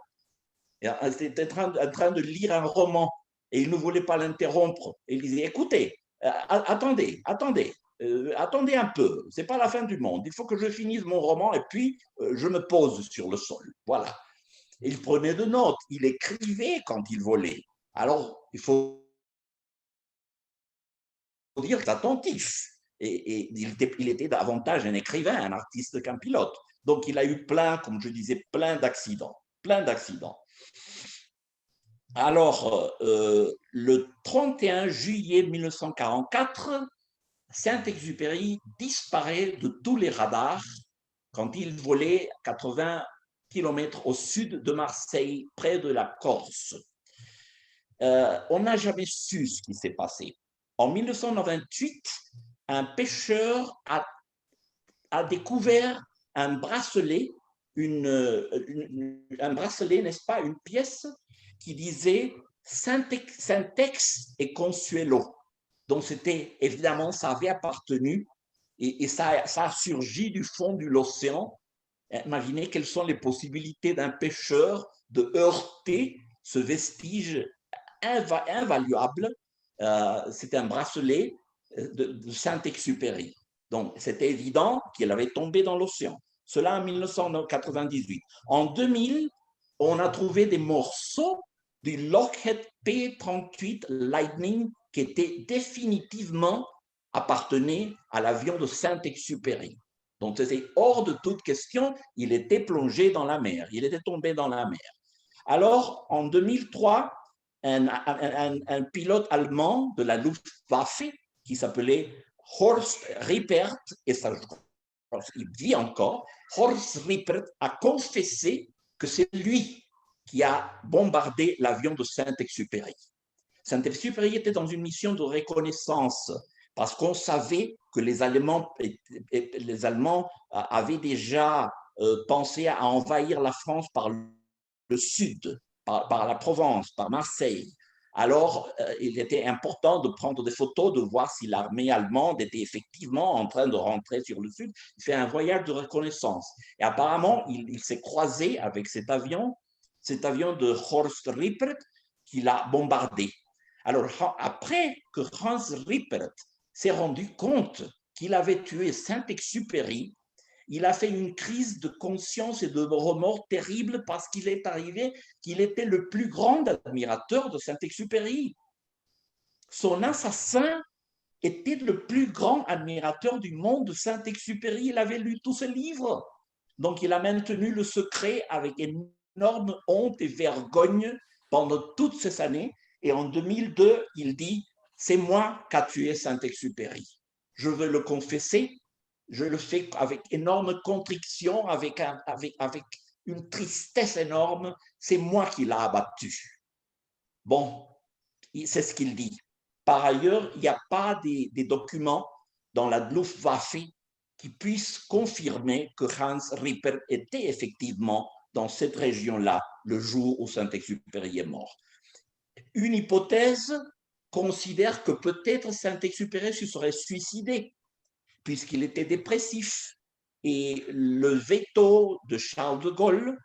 Il était en train de lire un roman et il ne voulait pas l'interrompre. Il disait, écoutez, attendez un peu, c'est pas la fin du monde, il faut que je finisse mon roman et puis je me pose sur le sol. Voilà. Il prenait de notes, il écrivait quand il volait. Alors, il faut dire qu'il est attentif. Et il était davantage un écrivain, un artiste qu'un pilote. Donc, il a eu comme je disais, plein d'accidents. Alors, le 31 juillet 1944, Saint-Exupéry disparaît de tous les radars quand il volait 80 km au sud de Marseille, près de la Corse. On n'a jamais su ce qui s'est passé. En 1998, un pêcheur a découvert un bracelet, n'est-ce pas, une pièce qui disait Syntex et Consuelo. Donc, c'était évidemment, ça avait appartenu et ça a surgi du fond de l'océan. Imaginez quelles sont les possibilités d'un pêcheur de heurter ce vestige invaluable. C'était un bracelet de Saint-Exupéry. Donc, c'était évident qu'il avait tombé dans l'océan. Cela en 1998. En 2000, on a trouvé des morceaux du Lockheed P-38 Lightning qui était définitivement appartenait à l'avion de Saint-Exupéry. Donc, c'était hors de toute question, il était plongé dans la mer, il était tombé dans la mer. Alors, en 2003, un pilote allemand de la Luftwaffe qui s'appelait Horst Rippert, et ça, il vit encore, Horst Rippert a confessé que c'est lui qui a bombardé l'avion de Saint-Exupéry. Saint-Exupéry était dans une mission de reconnaissance parce qu'on savait que les Allemands avaient déjà pensé à envahir la France par le sud, par la Provence, par Marseille. Alors, il était important de prendre des photos, de voir si l'armée allemande était effectivement en train de rentrer sur le sud. Il fait un voyage de reconnaissance. Et apparemment, il s'est croisé avec cet avion de Horst Rippert qu'il a bombardé. Alors, après que Hans Rippert s'est rendu compte qu'il avait tué Saint-Exupéry, il a fait une crise de conscience et de remords terrible parce qu'il est arrivé qu'il était le plus grand admirateur de Saint-Exupéry. Son assassin était le plus grand admirateur du monde de Saint-Exupéry. Il avait lu tous ses livres. Donc, il a maintenu le secret avec énorme honte et vergogne pendant toutes ces années. Et en 2002, il dit « C'est moi qui a tué Saint-Exupéry. Je veux le confesser. Je le fais avec énorme contriction, avec une tristesse énorme. C'est moi qui l'ai abattu. » Bon, c'est ce qu'il dit. Par ailleurs, il n'y a pas des documents dans la Luftwaffe qui puissent confirmer que Hans Rippert était effectivement dans cette région-là le jour où Saint-Exupéry est mort. Une hypothèse considère que peut-être Saint-Exupéry se serait suicidé puisqu'il était dépressif. Et le veto de Charles de Gaulle,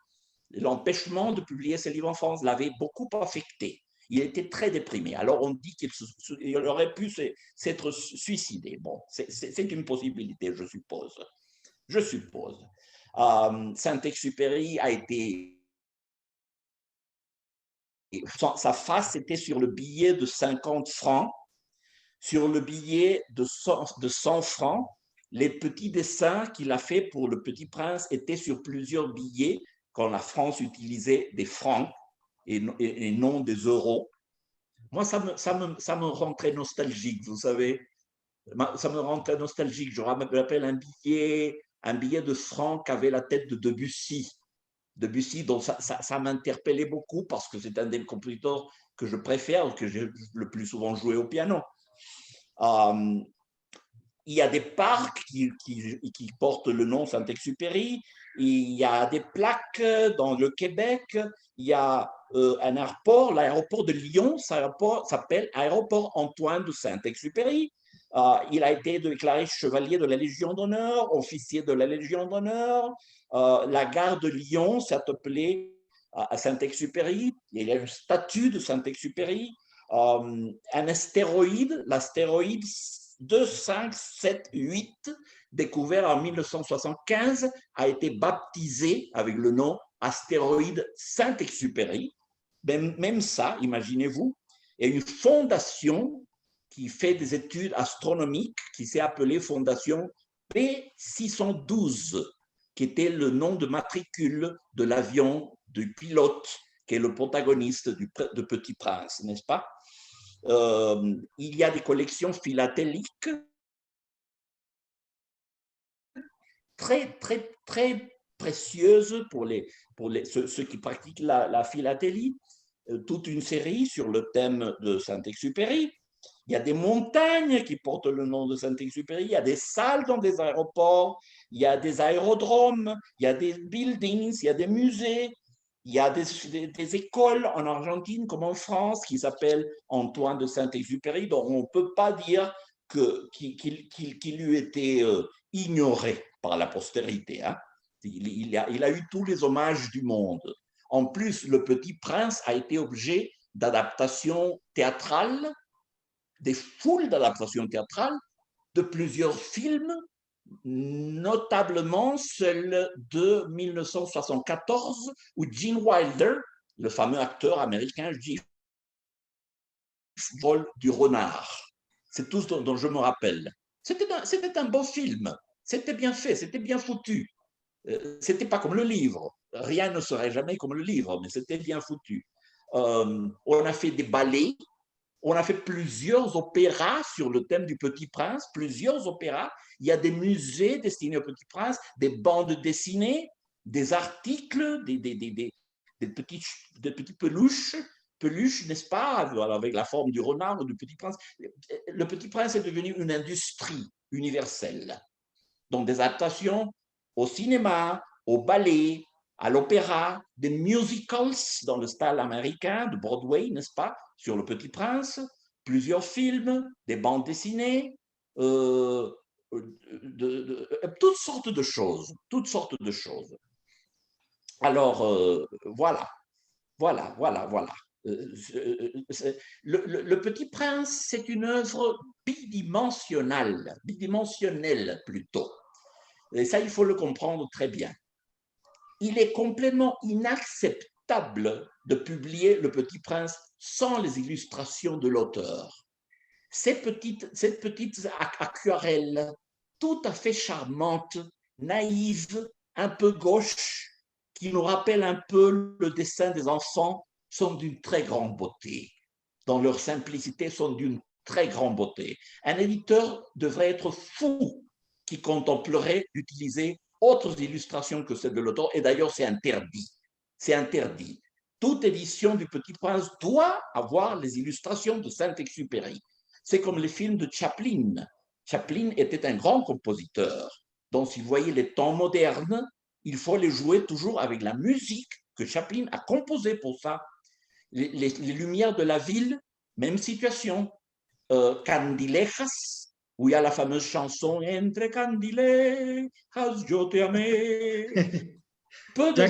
l'empêchement de publier ses livres en France, l'avait beaucoup affecté. Il était très déprimé. Alors on dit qu'il aurait pu s'être suicidé. Bon, c'est une possibilité, je suppose. Saint-Exupéry a été... Sa face était sur le billet de 50 francs. Sur le billet de 100 francs, les petits dessins qu'il a fait pour le Petit Prince étaient sur plusieurs billets quand la France utilisait des francs et non des euros. Moi, ça me rend très nostalgique, vous savez. Ça me rend très nostalgique. Je me rappelle un billet de francs qui avait la tête de Debussy. Debussy, donc ça m'interpellait beaucoup parce que c'est un des compositeurs que je préfère, que j'ai le plus souvent joué au piano. Il y a des parcs qui portent le nom Saint-Exupéry, il y a des plaques dans le Québec, il y a un aéroport, l'aéroport de Lyon s'appelle Aéroport Antoine de Saint-Exupéry. Il a été déclaré chevalier de la Légion d'honneur, officier de la Légion d'honneur. La gare de Lyon s'est appelée à Saint-Exupéry. Il y a une statue de Saint-Exupéry. Un astéroïde, l'astéroïde 2578, découvert en 1975, a été baptisé avec le nom astéroïde Saint-Exupéry. Même ça, imaginez-vous, il y a une fondation qui fait des études astronomiques qui s'est appelée Fondation P612, qui était le nom de matricule de l'avion du pilote, qui est le protagoniste de Petit Prince, n'est-ce pas? Il y a des collections philatéliques très précieuses pour ceux qui pratiquent la philatélie, toute une série sur le thème de Saint-Exupéry. Il y a des montagnes qui portent le nom de Saint-Exupéry, il y a des salles dans des aéroports, il y a des aérodromes, il y a des buildings, il y a des musées. Il y a des écoles en Argentine comme en France qui s'appellent Antoine de Saint-Exupéry, dont on ne peut pas dire qu'il eût été ignoré par la postérité. Hein. Il a eu tous les hommages du monde. En plus, le Petit Prince a été objet d'adaptations théâtrales, des foules d'adaptations théâtrales de plusieurs films, notablement celle de 1974 où Gene Wilder, le fameux acteur américain, vole du renard. C'est tout ce dont je me rappelle. C'était un beau film, c'était bien fait, c'était bien foutu. C'était pas comme le livre, rien ne serait jamais comme le livre, mais c'était bien foutu. On a fait des ballets. On a fait plusieurs opéras sur le thème du Petit Prince, plusieurs opéras. Il y a des musées destinés au Petit Prince, des bandes dessinées, des articles, des petites peluches, n'est-ce pas, avec la forme du renard ou du Petit Prince. Le Petit Prince est devenu une industrie universelle. Donc des adaptations au cinéma, au ballet, à l'opéra, des musicals dans le style américain de Broadway, n'est-ce pas, sur le Petit Prince, plusieurs films, des bandes dessinées, toutes sortes de choses, toutes sortes de choses. Alors, voilà. Le Petit Prince, c'est une œuvre bidimensionnelle plutôt. Et ça, il faut le comprendre très bien. Il est complètement inacceptable de publier Le Petit Prince sans les illustrations de l'auteur. Cette petite aquarelle tout à fait charmante, naïve, un peu gauche, qui nous rappelle un peu le dessin des enfants, sont d'une très grande beauté. Dans leur simplicité, sont d'une très grande beauté. Un éditeur devrait être fou qui contemplerait d'utiliser autres illustrations que celles de l'auteur, et d'ailleurs c'est interdit. C'est interdit. Toute édition du Petit Prince doit avoir les illustrations de Saint-Exupéry. C'est comme les films de Chaplin. Chaplin était un grand compositeur. Donc, si vous voyez les temps modernes, il faut les jouer toujours avec la musique que Chaplin a composée pour ça. Les lumières de la ville, même situation. Candilejas, où il y a la fameuse chanson Entre candilejas, yo te amé. Peu de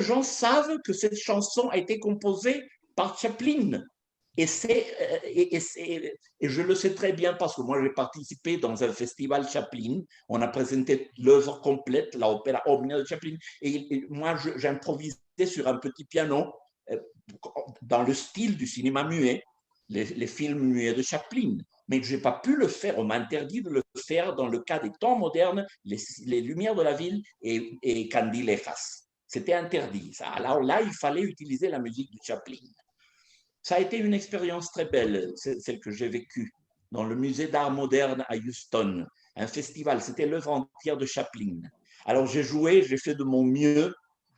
gens savent que cette chanson a été composée par Chaplin. Et je le sais très bien parce que moi, j'ai participé dans un festival Chaplin. On a présenté l'œuvre complète, l'opéra Omnia de Chaplin. Et moi, j'improvisais sur un petit piano dans le style du cinéma muet, les films muets de Chaplin. Mais je n'ai pas pu le faire. On m'a interdit de le faire dans le cas des temps modernes, les Lumières de la ville et Candilejas. C'était interdit. Alors là, il fallait utiliser la musique de Chaplin. Ça a été une expérience très belle, celle que j'ai vécue dans le musée d'art moderne à Houston, un festival, c'était l'œuvre entière de Chaplin. Alors j'ai joué, j'ai fait de mon mieux,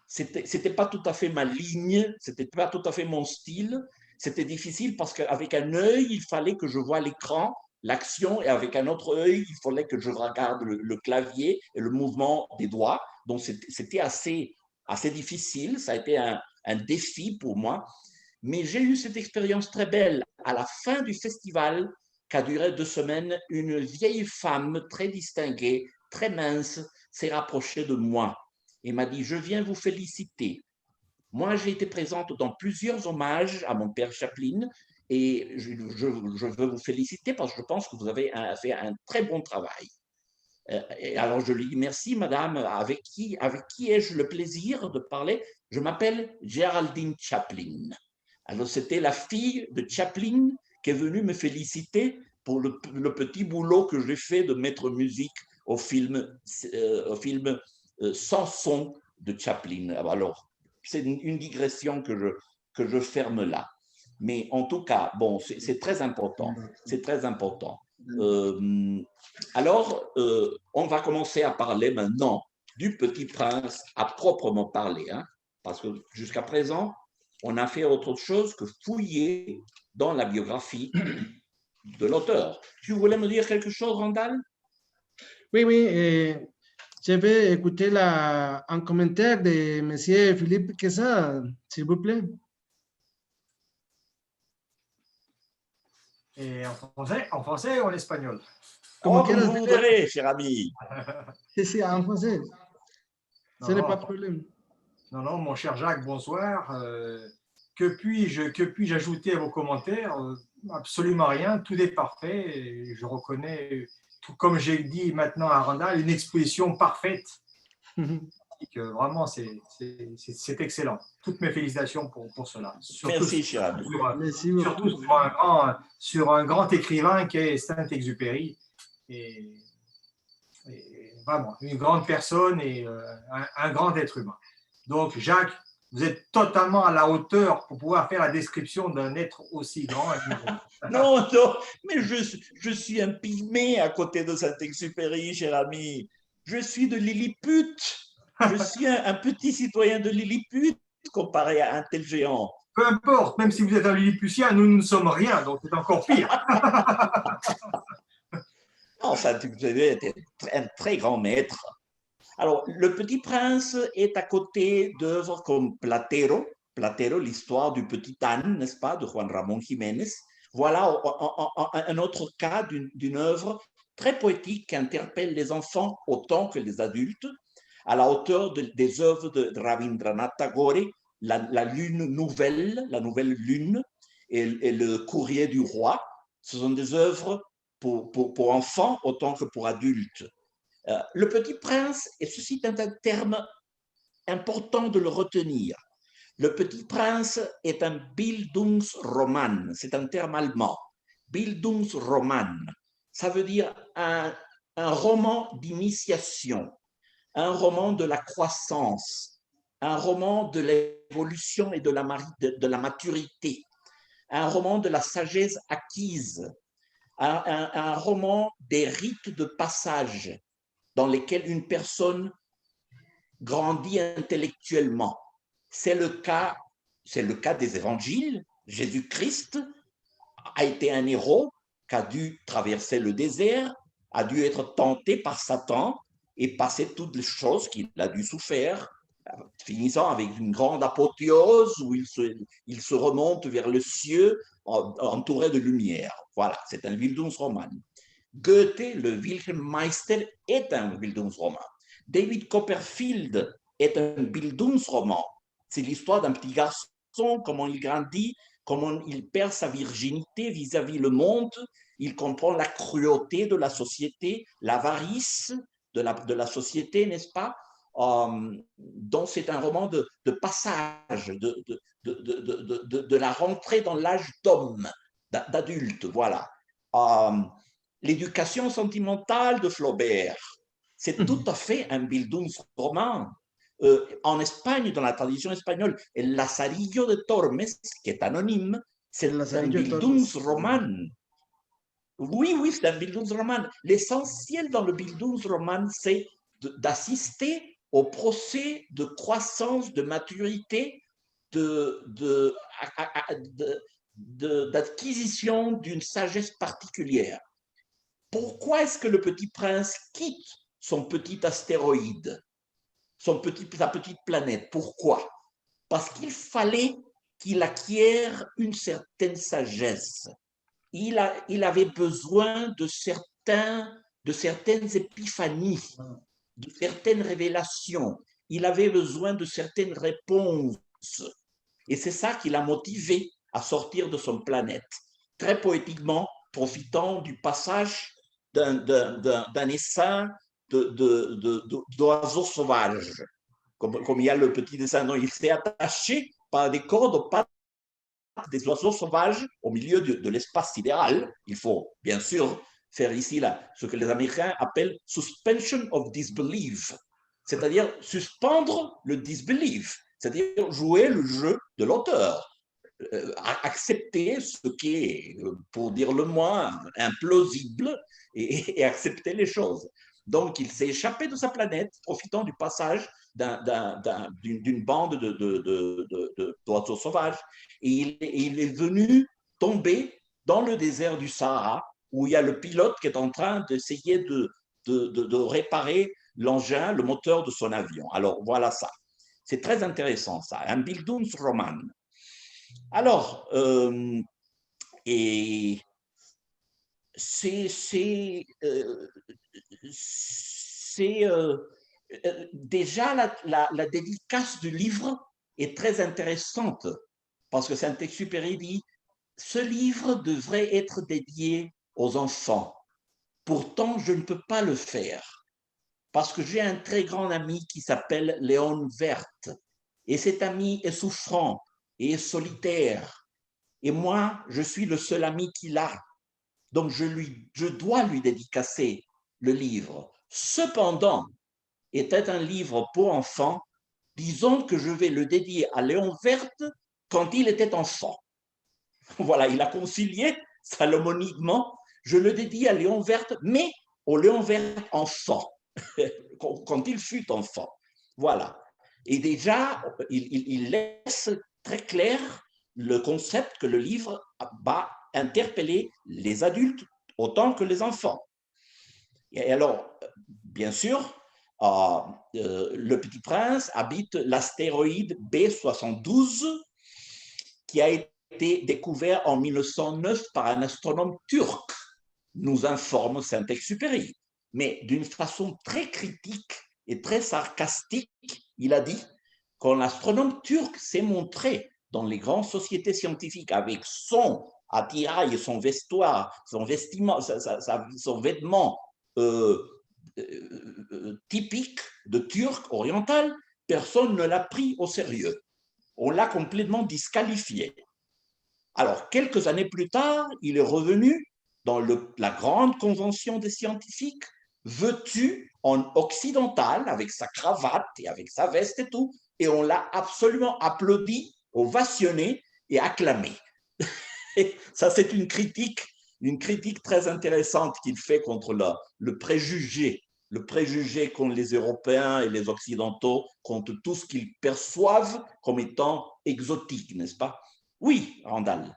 c'était pas tout à fait ma ligne, c'était pas tout à fait mon style, c'était difficile parce qu'avec un œil, il fallait que je voie l'écran, l'action, et avec un autre œil, il fallait que je regarde le clavier et le mouvement des doigts. Donc c'était assez difficile, ça a été un défi pour moi. Mais j'ai eu cette expérience très belle. À la fin du festival, qui a duré 2 semaines, une vieille femme très distinguée, très mince, s'est rapprochée de moi et m'a dit « Je viens vous féliciter. Moi, j'ai été présente dans plusieurs hommages à mon père Chaplin et je veux vous féliciter parce que je pense que vous avez fait un très bon travail. » Et alors je lui dis « Merci madame, avec qui ai-je le plaisir de parler ?» Je m'appelle Geraldine Chaplin. Alors, c'était la fille de Chaplin qui est venue me féliciter pour le petit boulot que j'ai fait de mettre musique au film sans son de Chaplin. Alors, c'est une digression que je ferme là. Mais en tout cas, bon, c'est très important. C'est très important. Alors, on va commencer à parler maintenant du Petit Prince à proprement parler, hein, parce que jusqu'à présent, on a fait autre chose que fouiller dans la biographie de l'auteur. Tu voulais me dire quelque chose, Randall? Oui, je vais écouter un commentaire de Monsieur Philippe Quesada, s'il vous plaît. Et en français ou en espagnol? Comme vous voudrez, cher ami. C'est en français. Ce n'est pas de problème. Non, mon cher Jacques, bonsoir. Que puis-je ajouter à vos commentaires? Absolument rien, tout est parfait. Et je reconnais, tout comme j'ai dit maintenant à Randall, une exposition parfaite. Vraiment, c'est excellent. Toutes mes félicitations pour cela. Surtout, merci, cher ami. Surtout sur un grand écrivain qui est Saint-Exupéry. Et vraiment, une grande personne et un grand être humain. Donc, Jacques, vous êtes totalement à la hauteur pour pouvoir faire la description d'un être aussi grand. Non, mais je suis un pygmée à côté de Saint-Exupéry, cher ami. Je suis de Lilliput. Je suis un petit citoyen de Lilliput comparé à un tel géant. Peu importe, même si vous êtes un Lilliputien, nous ne sommes rien, donc c'est encore pire. Non, Saint-Exupéry était un très grand maître. Alors, Le Petit Prince est à côté d'œuvres comme Platero, l'histoire du petit âne, n'est-ce pas, de Juan Ramón Jiménez. Voilà un autre cas d'une œuvre très poétique qui interpelle les enfants autant que les adultes, à la hauteur des œuvres de Rabindranath Tagore, la lune nouvelle, la nouvelle lune et le courrier du roi. Ce sont des œuvres pour enfants autant que pour adultes. Le Petit Prince, et ceci est un terme important de le retenir, Le Petit Prince est un Bildungsroman, c'est un terme allemand. Bildungsroman, ça veut dire un roman d'initiation, un roman de la croissance, un roman de l'évolution et de la maturité, un roman de la sagesse acquise, un roman des rites de passage dans lesquels une personne grandit intellectuellement. C'est le cas des évangiles. Jésus-Christ a été un héros qui a dû traverser le désert, a dû être tenté par Satan et passer toutes les choses qu'il a dû souffrir, finissant avec une grande apothéose où il se remonte vers le ciel entouré de lumière. Voilà, c'est un Bildungsroman. Goethe, le Wilhelm Meister, est un Bildungsroman. David Copperfield est un Bildungsroman. C'est l'histoire d'un petit garçon garçon, comment il grandit, comment il perd sa virginité vis-à-vis le monde. Il comprend la cruauté de la société, l'avarice de la société, n'est-ce pas? Donc, c'est un roman de passage, de la rentrée dans l'âge d'homme, d'adulte, voilà. L'éducation sentimentale de Flaubert, c'est tout à fait un Bildungsroman. En Espagne, dans la tradition espagnole, el Lazarillo de Tormes, qui est anonyme, c'est un Bildungsroman. Oui, oui, c'est un Bildungsroman. L'essentiel dans le Bildungsroman, c'est d'assister au procès de croissance, de maturité, d'acquisition d'une sagesse particulière. Pourquoi est-ce que le petit prince quitte son petit astéroïde, sa petite planète? Pourquoi? Parce qu'il fallait qu'il acquiert une certaine sagesse. Il avait besoin de certaines épiphanies, de certaines révélations. Il avait besoin de certaines réponses. Et c'est ça qui l'a motivé à sortir de son planète. Très poétiquement, profitant du passage d'un essaim d'oiseaux sauvages. Comme il y a le petit dessin, dont il s'est attaché par des cordes aux pattes des oiseaux sauvages au milieu de l'espace sidéral. Il faut bien sûr faire ici ce que les Américains appellent suspension of disbelief, c'est-à-dire suspendre le disbelief, c'est-à-dire jouer le jeu de l'auteur, accepter ce qui est, pour dire le moins, implausible et accepter les choses. Donc, il s'est échappé de sa planète, profitant du passage d'une bande d'oiseaux sauvages. Et il est venu tomber dans le désert du Sahara, où il y a le pilote qui est en train d'essayer de réparer l'engin, le moteur de son avion. Alors, voilà ça. C'est très intéressant, ça. Un Bildungsroman. Alors, et c'est déjà la dédicace du livre est très intéressante, parce que Saint-Exupéry dit « Ce livre devrait être dédié aux enfants. Pourtant, je ne peux pas le faire, parce que j'ai un très grand ami qui s'appelle Léon Verte, et cet ami est souffrant et est solitaire, et moi, je suis le seul ami qu'il a. Donc, je dois lui dédicacer le livre. Cependant, était un livre pour enfants, disons que je vais le dédier à Léon Verte quand il était enfant. » Voilà, il a concilié salomoniquement, je le dédie à Léon Verte, mais au Léon Verte enfant, quand il fut enfant. Voilà. Et déjà, il laisse très clair le concept que le livre va interpeller les adultes autant que les enfants. Et alors, bien sûr, le Petit Prince habite l'astéroïde B72 qui a été découvert en 1909 par un astronome turc, nous informe Saint-Exupéry. Mais d'une façon très critique et très sarcastique, il a dit « Quand l'astronome turc s'est montré dans les grandes sociétés scientifiques avec son attirail, son vestoire, son vêtement, son vêtement typique de turc oriental, personne ne l'a pris au sérieux. On l'a complètement disqualifié. » Alors, quelques années plus tard, il est revenu dans la grande convention des scientifiques, vêtu en occidental, avec sa cravate et avec sa veste et tout, et on l'a absolument applaudi, ovationné et acclamé. Et ça, c'est une critique très intéressante qu'il fait contre le préjugé qu'ont les Européens et les Occidentaux contre tout ce qu'ils perçoivent comme étant exotique, n'est-ce pas? Oui, Randall.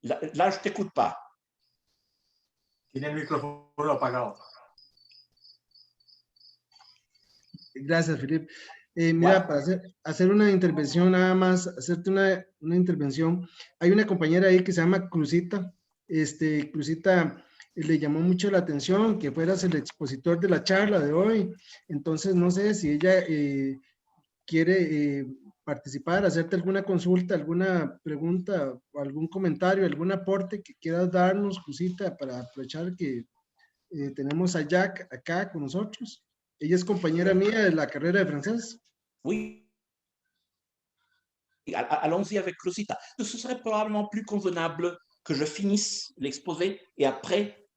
Là, je ne t'écoute pas. Tiene el micrófono apagado. Gracias, Philippe. Mira, para hacer una intervención, nada más, hacerte una intervención. Hay una compañera ahí que se llama Cruzita. Cruzita le llamó mucho la atención que fueras el expositor de la charla de hoy. Entonces, no sé si ella quiere participar, hacerte alguna consulta, alguna pregunta, algún comentario, algún aporte que quieras darnos, Cruzita, para aprovechar que tenemos a Jack acá con nosotros. Ella es compañera mía de la carrera de francés. Oui, allons-y avec Cruzita. Ce serait probablement plus convenable que je finisse l'exposé et après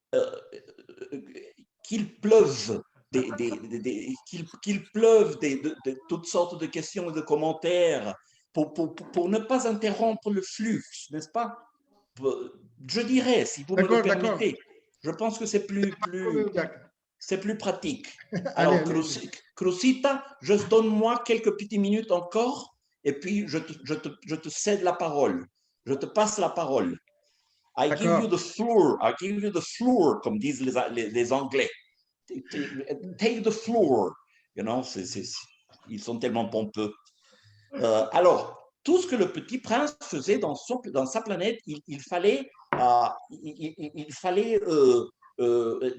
qu'il pleuve qu'il pleuve de toutes sortes de questions et de commentaires pour ne pas interrompre le flux, n'est-ce pas? Je dirais, si vous me le permettez, je pense que c'est plus pratique. Alors, Cruzita, juste donne-moi quelques petites minutes encore et puis je te cède la parole. Je te passe la parole. I give you the floor, comme disent les Anglais. Take the floor. You know, ils sont tellement pompeux. Alors, tout ce que le petit prince faisait dans sa planète, il fallait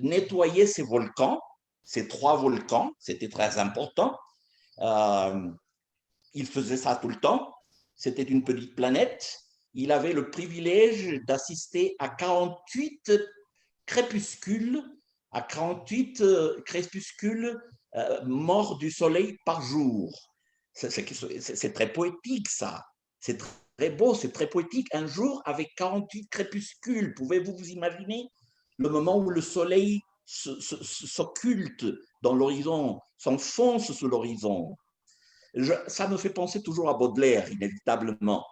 nettoyer ses volcans, ces 3 volcans, c'était très important. Il faisait ça tout le temps. C'était une petite planète. Il avait le privilège d'assister à 48 crépuscules, morts du soleil par jour. C'est très poétique, ça. C'est très beau, c'est très poétique. Un jour avec 48 crépuscules, pouvez-vous vous imaginer le moment où le soleil s'occulte dans l'horizon, s'enfonce sous l'horizon? Ça me fait penser toujours à Baudelaire, inévitablement.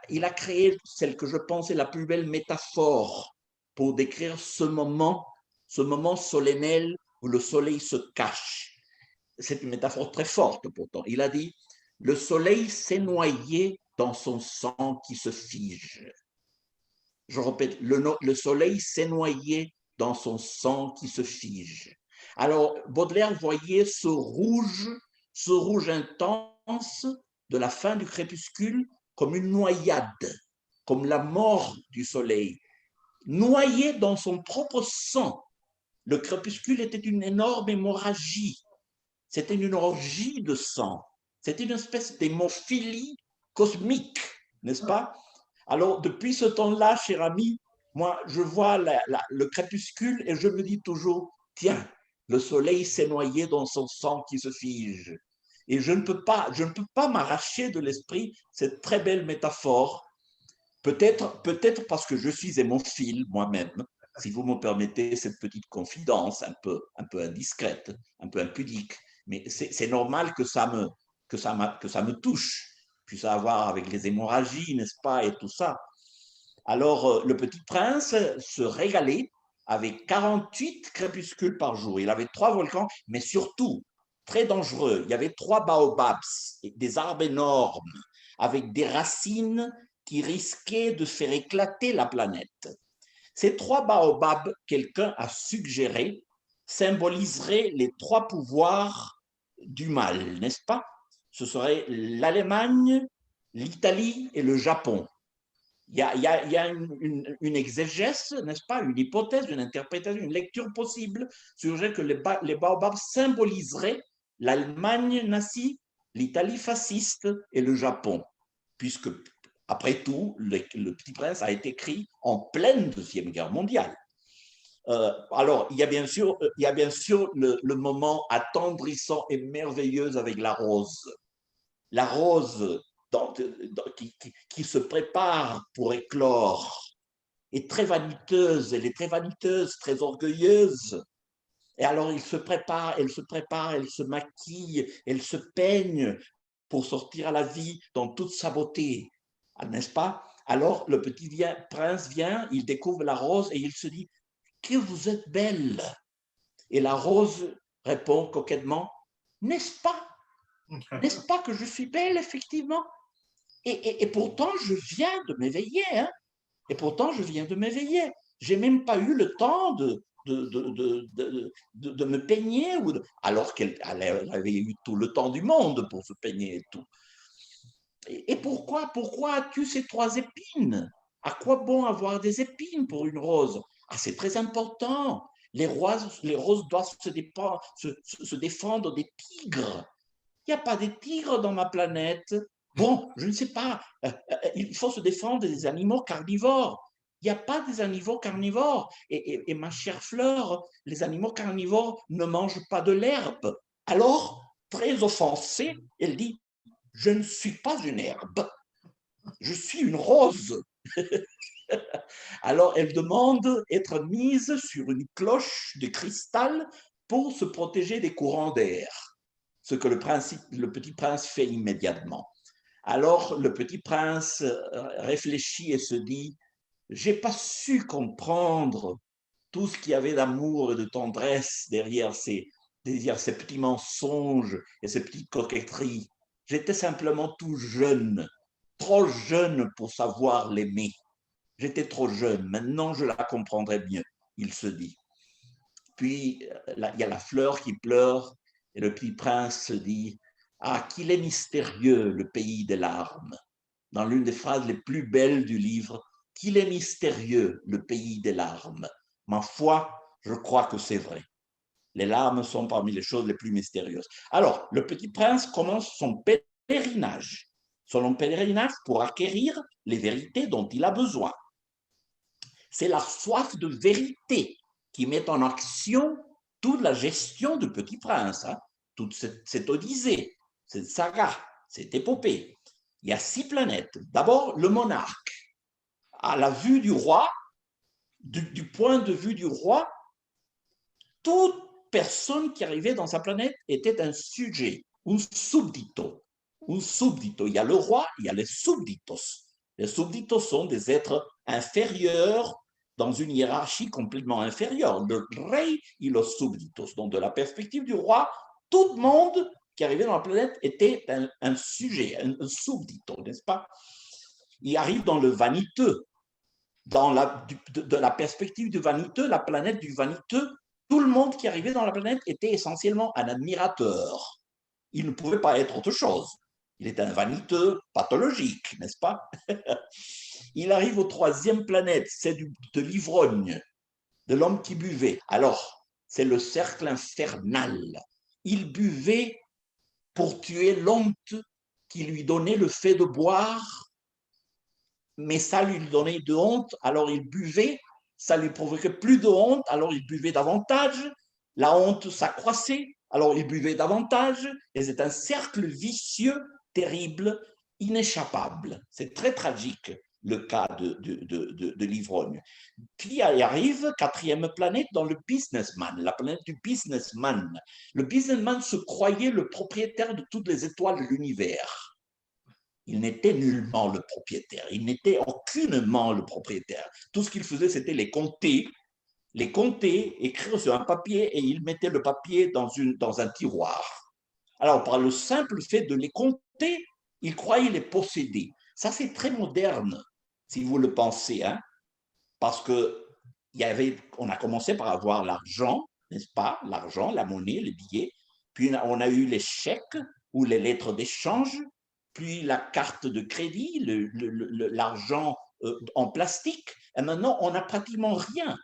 Il a créé celle que je pense est la plus belle métaphore pour décrire ce moment solennel où le soleil se cache. C'est une métaphore très forte pourtant. Il a dit « Le soleil s'est noyé dans son sang qui se fige ». Je répète, le soleil s'est noyé dans son sang qui se fige. Alors, Baudelaire voyait ce rouge intense de la fin du crépuscule comme une noyade, comme la mort du soleil, noyé dans son propre sang. Le crépuscule était une énorme hémorragie. C'était une orgie de sang. C'était une espèce d'hémophilie cosmique, n'est-ce pas? Alors, depuis ce temps-là, cher ami, moi, je vois le crépuscule et je me dis toujours, tiens, le soleil s'est noyé dans son sang qui se fige. Et je ne peux pas m'arracher de l'esprit cette très belle métaphore. Peut-être parce que je suis hémophile moi-même, si vous me permettez cette petite confidence un peu indiscrète, un peu impudique. Mais c'est normal que ça me touche, puisse avoir avec les hémorragies, n'est-ce pas, et tout ça. Alors, le petit prince se régalait avec 48 crépuscules par jour. Il avait 3 volcans, mais surtout, très dangereux, il y avait 3 baobabs, des arbres énormes, avec des racines qui risquaient de faire éclater la planète. Ces 3 baobabs, quelqu'un a suggéré, symboliseraient les 3 pouvoirs du mal, n'est-ce pas? Ce serait l'Allemagne, l'Italie et le Japon. Il y a une exégèse, n'est-ce pas, une hypothèse, une interprétation, une lecture possible sur que les baobabs symboliseraient l'Allemagne nazie, l'Italie fasciste et le Japon, puisque, après tout, le Petit Prince a été écrit en pleine Deuxième Guerre mondiale. Alors, il y a bien sûr le moment attendrissant et merveilleux avec la rose. La rose qui se prépare pour éclore est très vaniteuse, elle est très vaniteuse, très orgueilleuse. Et alors, elle se prépare, elle se maquille, elle se peigne pour sortir à la vie dans toute sa beauté, n'est-ce pas? Alors, le petit prince vient, il découvre la rose et il se dit « Que vous êtes belle !» Et la rose répond coquettement « N'est-ce pas? N'est-ce pas que je suis belle, effectivement? Et pourtant, je viens de m'éveiller. Hein? Et pourtant, je viens de m'éveiller. Je n'ai même pas eu le temps de me peigner, alors qu'elle avait eu tout le temps du monde pour se peigner et tout. Et pourquoi as-tu ces 3 épines? À quoi bon avoir des épines pour une rose? Ah, c'est très important. Les roses doivent se défendre des tigres. Il n'y a pas de tigres dans ma planète. Bon, je ne sais pas, il faut se défendre des animaux carnivores. Il n'y a pas des animaux carnivores. Et ma chère Fleur, les animaux carnivores ne mangent pas de l'herbe. Alors, très offensée, elle dit, je ne suis pas une herbe, je suis une rose. Alors, elle demande d'être mise sur une cloche de cristal pour se protéger des courants d'air, ce que le petit prince fait immédiatement. Alors, le petit prince réfléchit et se dit, j'ai pas su comprendre tout ce qu'il y avait d'amour et de tendresse derrière ces petits mensonges et ces petites coquetteries. J'étais simplement tout jeune, trop jeune pour savoir l'aimer. J'étais trop jeune, maintenant je la comprendrai mieux, il se dit. Puis, il y a la fleur qui pleure et le petit prince se dit, ah, qu'il est mystérieux le pays des larmes. Dans l'une des phrases les plus belles du livre, qu'il est mystérieux le pays des larmes. Ma foi, je crois que c'est vrai. Les larmes sont parmi les choses les plus mystérieuses. Alors, le petit prince commence son pèlerinage pour acquérir les vérités dont il a besoin. C'est la soif de vérité qui met en action toute la gestion du Petit Prince, hein, toute cette odyssée, cette saga, cette épopée. Il y a 6 planètes. D'abord, le monarque. À la vue du roi, du point de vue du roi, toute personne qui arrivait dans sa planète était un sujet, un súbdito. Un súbdito. Il y a le roi, il y a les súbditos. Les súbditos sont des êtres inférieurs dans une hiérarchie complètement inférieure. Le rey et los súbditos. Donc, de la perspective du roi, tout le monde qui arrivait dans la planète était un sujet, un súbdito, n'est-ce pas? Il arrive dans le vaniteux. De la perspective du vaniteux, la planète du vaniteux, tout le monde qui arrivait dans la planète était essentiellement un admirateur. Il ne pouvait pas être autre chose. Il est un vaniteux pathologique, n'est-ce pas? Il arrive aux 3e planète, c'est de l'ivrogne, de l'homme qui buvait. Alors, c'est le cercle infernal. Il buvait pour tuer l'honte qui lui donnait le fait de boire, mais ça lui donnait de honte, alors il buvait, ça lui provoquait plus de honte, alors il buvait davantage, la honte s'accroissait, alors il buvait davantage, et c'est un cercle vicieux, terrible, inéchappable. C'est très tragique, le cas de l'ivrogne. Puis il arrive, 4e planète, dans le businessman, la planète du businessman. Le businessman se croyait le propriétaire de toutes les étoiles de l'univers. Il n'était nullement le propriétaire, il n'était aucunement le propriétaire. Tout ce qu'il faisait, c'était les compter, écrire sur un papier, et il mettait le papier dans un tiroir. Alors, par le simple fait de les compter, il croyait les posséder. Ça, c'est très moderne, si vous le pensez, hein? Parce qu'on a commencé par avoir l'argent, n'est-ce pas? L'argent, la monnaie, les billets. Puis on a eu les chèques ou les lettres d'échange, puis la carte de crédit, l'argent en plastique. Et maintenant, on n'a pratiquement rien.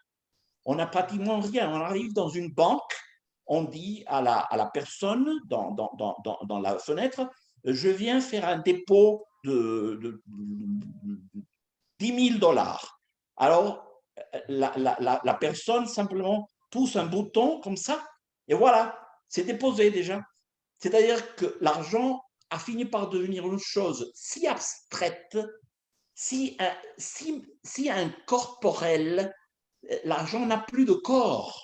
On n'a pratiquement rien. On arrive dans une banque, on dit à la personne dans la fenêtre, je viens faire un dépôt de 10 000 $. Alors, la personne simplement pousse un bouton comme ça, et voilà, c'est déposé déjà. C'est-à-dire que l'argent a fini par devenir une chose si abstraite, si incorporelle, l'argent n'a plus de corps.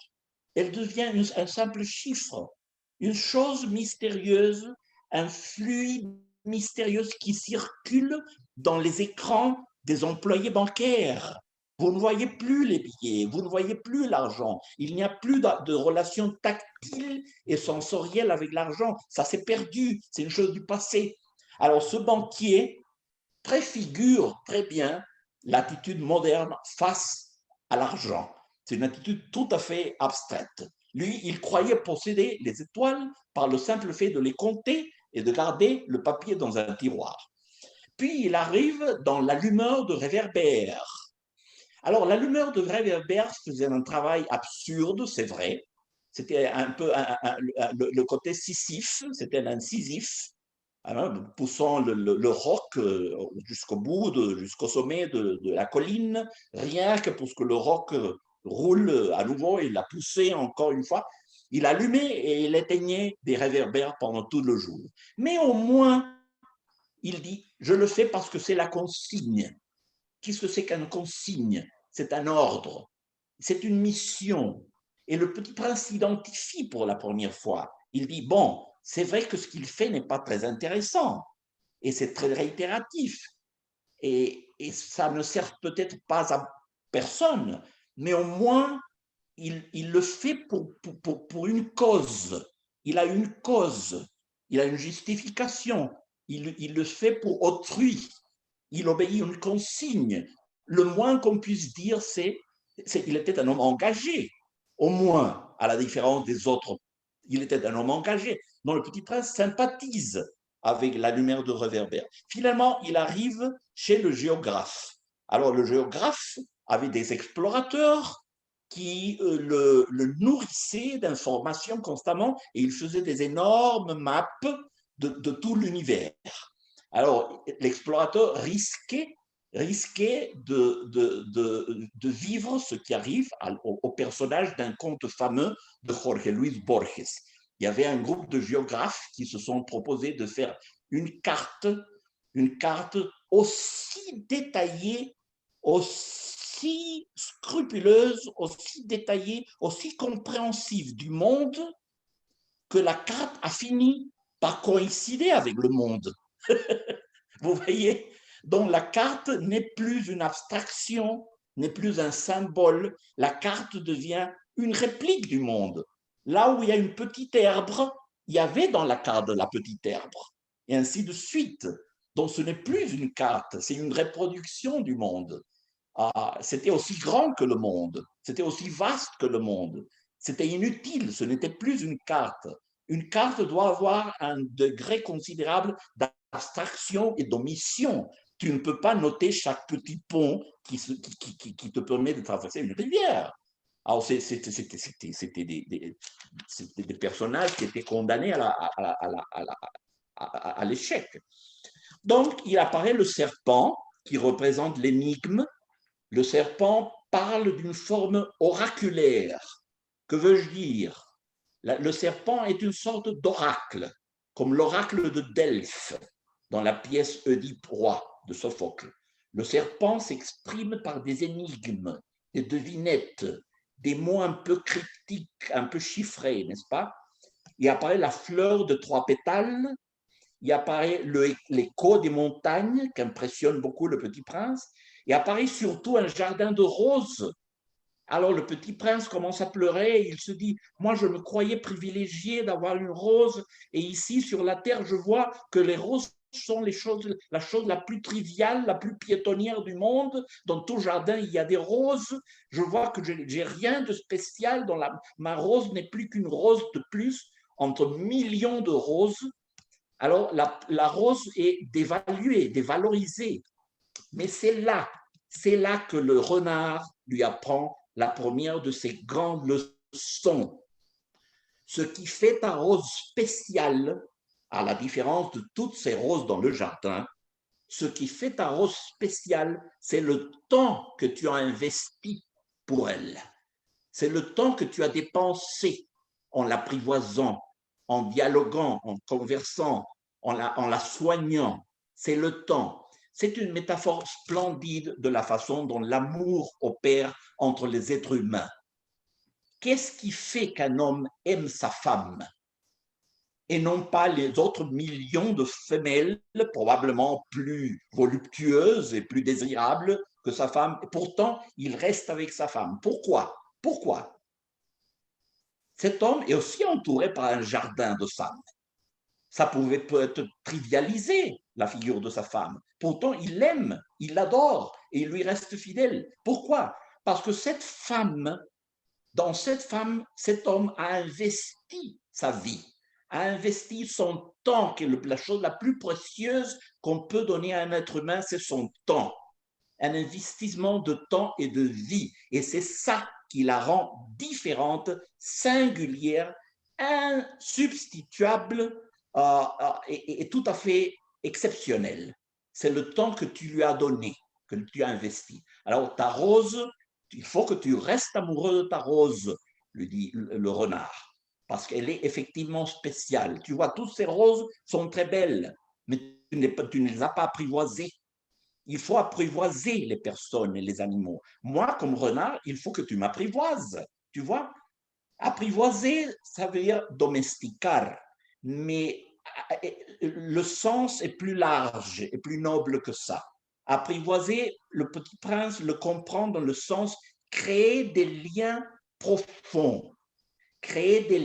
Elle devient un simple chiffre, une chose mystérieuse, un fluide mystérieux qui circule dans les écrans des employés bancaires. Vous ne voyez plus les billets, vous ne voyez plus l'argent. Il n'y a plus de relation tactile et sensorielle avec l'argent. Ça s'est perdu, c'est une chose du passé. Alors ce banquier préfigure très bien l'attitude moderne face à l'argent. C'est une attitude tout à fait abstraite. Lui, il croyait posséder les étoiles par le simple fait de les compter et de garder le papier dans un tiroir. Puis il arrive dans l'allumeur de réverbère. Alors, l'allumeur de réverbère faisait un travail absurde, c'est vrai. c'était un peu le côté scisif, c'était l'incisif, hein, poussant le roc jusqu'au bout, jusqu'au sommet de la colline, rien que pour que le roc roule à nouveau, il l'a poussé encore une fois, il allumait et il éteignait des réverbères pendant tout le jour. Mais au moins, il dit, je le fais parce que c'est la consigne. Qu'est-ce que c'est qu'une consigne? C'est un ordre, c'est une mission. Et le Petit Prince s'identifie pour la première fois. Il dit, bon, c'est vrai que ce qu'il fait n'est pas très intéressant et c'est très réitératif. Et ça ne sert peut-être pas à personne, mais au moins, il le fait pour une cause. Il a une cause, il a une justification. Il le fait pour autrui. Il obéit à une consigne. Le moins qu'on puisse dire, c'est qu'il était un homme engagé. Au moins, à la différence des autres, il était un homme engagé. Donc le Petit Prince sympathise avec la lumière de réverbère. Finalement, il arrive chez le géographe. Alors le géographe avait des explorateurs qui le nourrissaient d'informations constamment et il faisait des énormes maps de tout l'univers. Alors, l'explorateur risquait de vivre ce qui arrive au personnage d'un conte fameux de Jorge Luis Borges. Il y avait un groupe de géographes qui se sont proposés de faire une carte aussi détaillée, aussi scrupuleuse, aussi détaillée, aussi compréhensive du monde que la carte a fini par coïncider avec le monde. Vous voyez? Donc la carte n'est plus une abstraction, n'est plus un symbole. La carte devient une réplique du monde. Là où il y a une petite herbe, il y avait dans la carte la petite herbe. Et ainsi de suite. Donc ce n'est plus une carte, c'est une reproduction du monde. C'était aussi grand que le monde, c'était aussi vaste que le monde. C'était inutile, ce n'était plus une carte. Une carte doit avoir un degré considérable d'abstraction et d'omission. Tu ne peux pas noter chaque petit pont qui te permet de traverser une rivière. Alors, c'était des personnages qui étaient condamnés à l'échec. Donc, il apparaît le serpent qui représente l'énigme. Le serpent parle d'une forme oraculaire. Que veux-je dire? Le serpent est une sorte d'oracle, comme l'oracle de Delphes dans la pièce Oedipe Roi de Sophocle. Le serpent s'exprime par des énigmes, des devinettes, des mots un peu cryptiques, un peu chiffrés, n'est-ce pas? Il apparaît la fleur de 3 pétales, il apparaît l'écho des montagnes qui impressionne beaucoup le Petit Prince, il apparaît surtout un jardin de roses. Alors le Petit Prince commence à pleurer et il se dit, moi je me croyais privilégié d'avoir une rose et ici sur la terre je vois que les roses sont la chose la plus triviale, la plus piétonnière du monde. Dans tout jardin il y a des roses, je vois que j'ai rien de spécial, ma rose n'est plus qu'une rose de plus entre millions de roses. Alors la rose est dévaluée, dévalorisée, mais c'est là que le renard lui apprend la première de ses grandes leçons. Ce qui fait ta rose spéciale, à la différence de toutes ces roses dans le jardin, ce qui fait ta rose spéciale, c'est le temps que tu as investi pour elle. C'est le temps que tu as dépensé en l'apprivoisant, en dialoguant, en conversant, en la soignant. C'est le temps. C'est une métaphore splendide de la façon dont l'amour opère entre les êtres humains. Qu'est-ce qui fait qu'un homme aime sa femme et non pas les autres millions de femelles probablement plus voluptueuses et plus désirables que sa femme? Et pourtant, il reste avec sa femme. Pourquoi? Cet homme est aussi entouré par un jardin de femmes. Ça pouvait peut-être trivialiser la figure de sa femme. Pourtant, il l'aime, il l'adore et il lui reste fidèle. Pourquoi? Parce que dans cette femme, cet homme a investi sa vie, a investi son temps, qui est la chose la plus précieuse qu'on peut donner à un être humain, c'est son temps. Un investissement de temps et de vie. Et c'est ça qui la rend différente, singulière, insubstituable et tout à fait exceptionnelle. C'est le temps que tu lui as donné, que tu as investi. Alors, ta rose, il faut que tu restes amoureux de ta rose, lui dit le renard, parce qu'elle est effectivement spéciale. Tu vois, toutes ces roses sont très belles, mais tu ne les as pas apprivoisées. Il faut apprivoiser les personnes et les animaux. Moi, comme renard, il faut que tu m'apprivoises, tu vois. Apprivoiser, ça veut dire domesticar, mais le sens est plus large et plus noble que ça. Apprivoiser, le Petit Prince le comprend dans le sens créer des liens profonds, créer des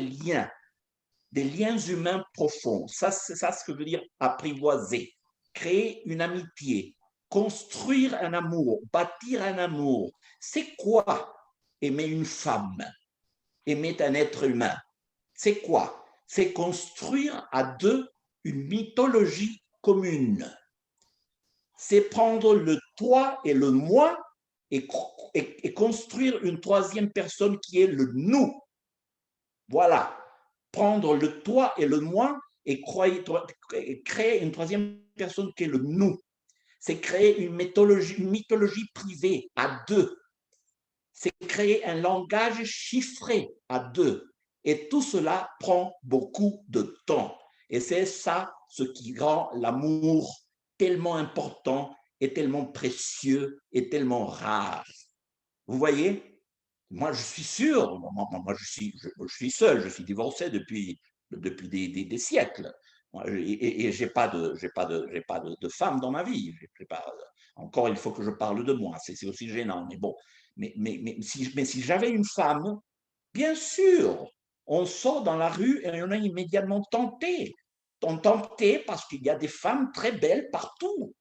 liens humains profonds. Ça, c'est ça ce que veut dire apprivoiser. Créer une amitié, construire un amour, bâtir un amour. C'est quoi aimer une femme, aimer un être humain? C'est quoi? C'est construire à deux une mythologie commune. C'est prendre le toi et le moi et construire une troisième personne qui est le nous. Voilà. Prendre le toi et le moi et créer une troisième personne qui est le nous. C'est créer une mythologie privée à deux. C'est créer un langage chiffré à deux. Et tout cela prend beaucoup de temps. Et c'est ça ce qui rend l'amour tellement important et tellement précieux et tellement rare. Vous voyez? Moi, je suis sûr, moi je suis seul, je suis divorcé depuis des siècles. Et je n'ai pas de femme dans ma vie. Encore, il faut que je parle de moi, c'est aussi gênant. Mais bon, mais si j'avais une femme, bien sûr, on sort dans la rue et on est immédiatement tenté. On est tenté parce qu'il y a des femmes très belles partout.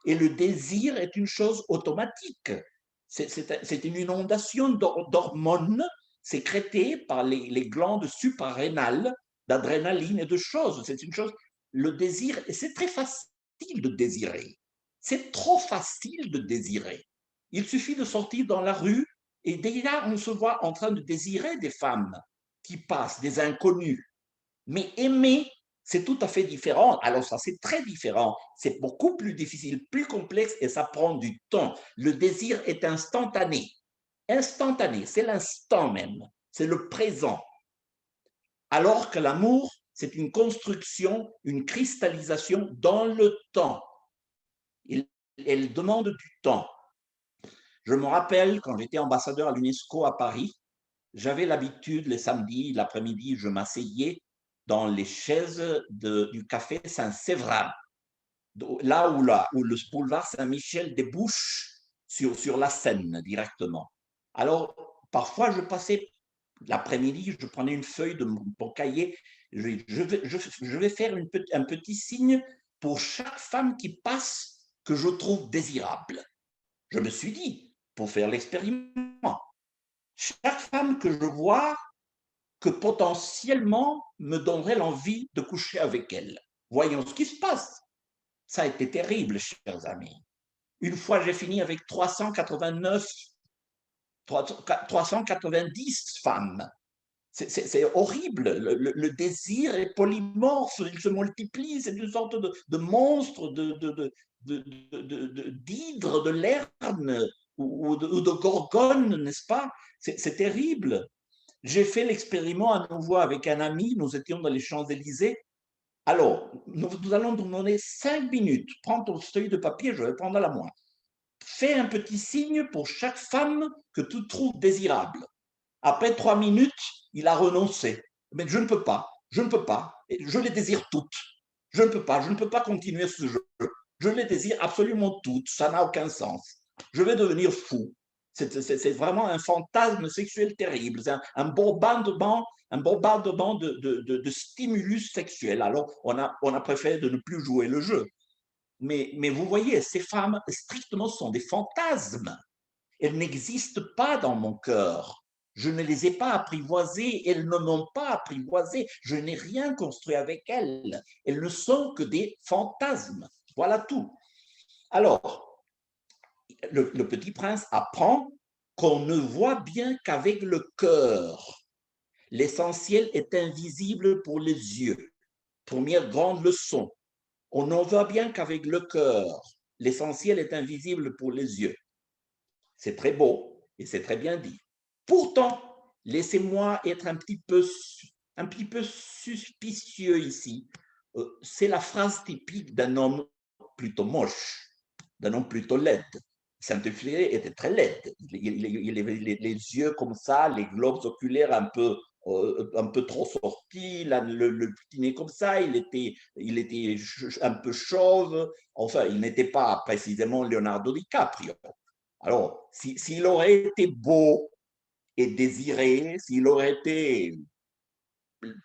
Et le désir est une chose automatique. C'est une inondation d'hormones sécrétées par les glandes suprarénales, d'adrénaline et de choses. C'est une chose, le désir, et c'est très facile de désirer. C'est trop facile de désirer. Il suffit de sortir dans la rue et déjà on se voit en train de désirer des femmes qui passent, des inconnus. Mais aimer, c'est tout à fait différent. Alors ça, c'est très différent. C'est beaucoup plus difficile, plus complexe et ça prend du temps. Le désir est instantané. Instantané, c'est l'instant même. C'est le présent. Alors que l'amour, c'est une construction, une cristallisation dans le temps. Elle demande du temps. Je me rappelle, quand j'étais ambassadeur à l'UNESCO à Paris, j'avais l'habitude, les samedis, l'après-midi, je m'asseyais dans les chaises du café Saint-Séverin, là où le boulevard Saint-Michel débouche sur la Seine directement. Alors, parfois, je passais l'après-midi, je prenais une feuille de mon cahier, je vais faire un petit signe pour chaque femme qui passe que je trouve désirable. Je me suis dit, pour faire l'expériment, chaque femme que je vois que potentiellement me donnerait l'envie de coucher avec elle. Voyons ce qui se passe. Ça a été terrible, chers amis. Une fois, j'ai fini avec 390 femmes. C'est horrible. Le désir est polymorphe, il se multiplie, c'est une sorte de monstre, d'hydre, de lerne ou de gorgone, n'est-ce pas? C'est terrible. J'ai fait l'expériment à nouveau avec un ami, nous étions dans les Champs-Élysées. Alors, nous allons nous donner 5 minutes. Prends ton feuille de papier, je vais prendre la moi. Fais un petit signe pour chaque femme que tu trouves désirable. Après 3 minutes, il a renoncé. Mais je ne peux pas, je les désire toutes. Je ne peux pas continuer ce jeu. Je les désire absolument toutes, ça n'a aucun sens. Je vais devenir fou. C'est vraiment un fantasme sexuel terrible, c'est un bombardement de stimulus sexuels. Alors, on a préféré de ne plus jouer le jeu. Mais vous voyez, ces femmes, strictement, sont des fantasmes. Elles n'existent pas dans mon cœur. Je ne les ai pas apprivoisées, elles ne m'ont pas apprivoisé. Je n'ai rien construit avec elles. Elles ne sont que des fantasmes. Voilà tout. Alors, le Petit Prince apprend qu'on ne voit bien qu'avec le cœur. L'essentiel est invisible pour les yeux. Première grande leçon. On ne voit bien qu'avec le cœur. L'essentiel est invisible pour les yeux. C'est très beau et c'est très bien dit. Pourtant, laissez-moi être un petit peu suspicieux ici. C'est la phrase typique d'un homme plutôt moche, d'un homme plutôt laid. Saint-Exupéry était très laid. Il avait les yeux comme ça, les globes oculaires un peu trop sortis, le petit nez comme ça, il était un peu chauve. Enfin, il n'était pas précisément Leonardo DiCaprio. Alors, s'il aurait été beau et désiré, s'il aurait été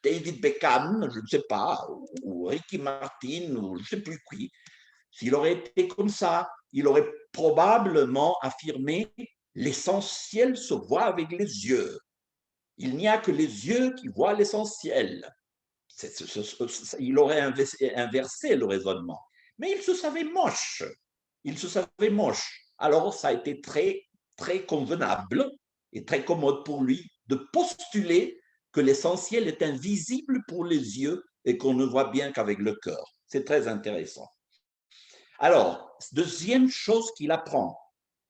David Beckham, je ne sais pas, ou Ricky Martin, ou je ne sais plus qui, s'il aurait été comme ça, il aurait probablement affirmé l'essentiel se voit avec les yeux. Il n'y a que les yeux qui voient l'essentiel. Il aurait inversé le raisonnement. Mais il se savait moche. Il se savait moche. Alors, ça a été très, très convenable et très commode pour lui de postuler que l'essentiel est invisible pour les yeux et qu'on ne voit bien qu'avec le cœur. C'est très intéressant. Alors, deuxième chose qu'il apprend,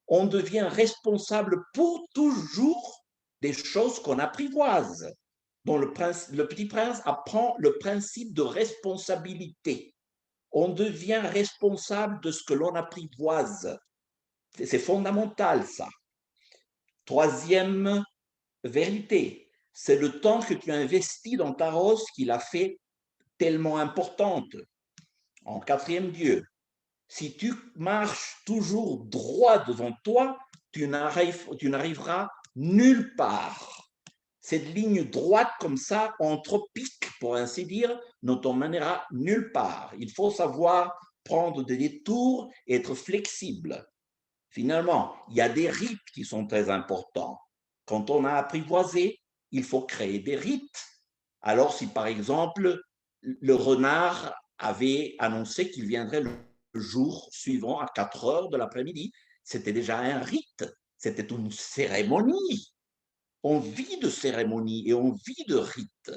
on devient responsable pour toujours des choses qu'on apprivoise. Donc, le Petit Prince apprend le principe de responsabilité. On devient responsable de ce que l'on apprivoise. C'est fondamental, ça. Troisième vérité, c'est le temps que tu investis dans ta rose qui l'a fait tellement importante. En quatrième lieu, si tu marches toujours droit devant toi, tu n'arriveras nulle part. Cette ligne droite comme ça, anthropique, pour ainsi dire, ne t'emmènera nulle part. Il faut savoir prendre des détours et être flexible. Finalement, il y a des rites qui sont très importants. Quand on a apprivoisé, il faut créer des rites. Alors, si par exemple, le renard avait annoncé qu'il viendrait le jour suivant à 4 heures de l'après-midi, c'était déjà un rite, c'était une cérémonie. On vit de cérémonie et on vit de rites.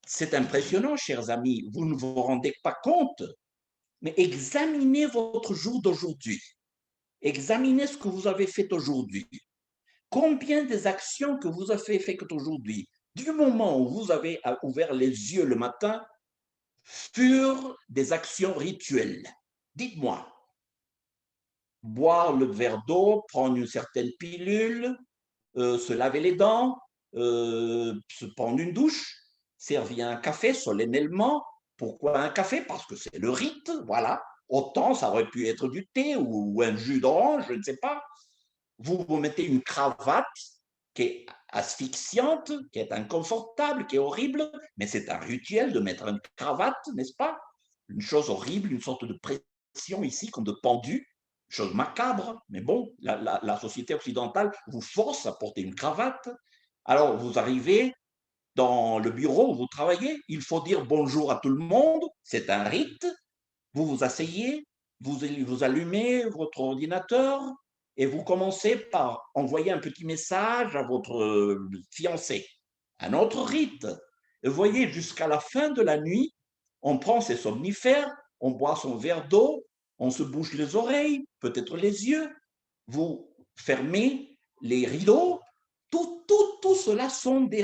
C'est impressionnant, chers amis, vous ne vous rendez pas compte, mais examinez votre jour d'aujourd'hui. Examinez ce que vous avez fait aujourd'hui. Combien des actions que vous avez faites aujourd'hui, du moment où vous avez ouvert les yeux le matin, furent des actions rituelles? Dites-moi. Boire le verre d'eau, prendre une certaine pilule, se laver les dents, se prendre une douche, servir un café solennellement. Pourquoi un café? Parce que c'est le rite, voilà. Autant ça aurait pu être du thé ou un jus d'orange, je ne sais pas. Vous vous mettez une cravate qui est asphyxiante, qui est inconfortable, qui est horrible, mais c'est un rituel de mettre une cravate, n'est-ce pas? Une chose horrible, une sorte de pression ici, comme de pendu, chose macabre, mais bon, la société occidentale vous force à porter une cravate. Alors, vous arrivez dans le bureau où vous travaillez, il faut dire bonjour à tout le monde, c'est un rite, vous vous asseyez, vous allumez votre ordinateur et vous commencez par envoyer un petit message à votre fiancé. Un autre rite. Et vous voyez, jusqu'à la fin de la nuit, on prend ses somnifères, on boit son verre d'eau, on se bouche les oreilles, peut-être les yeux, vous fermez les rideaux. Tout cela sont des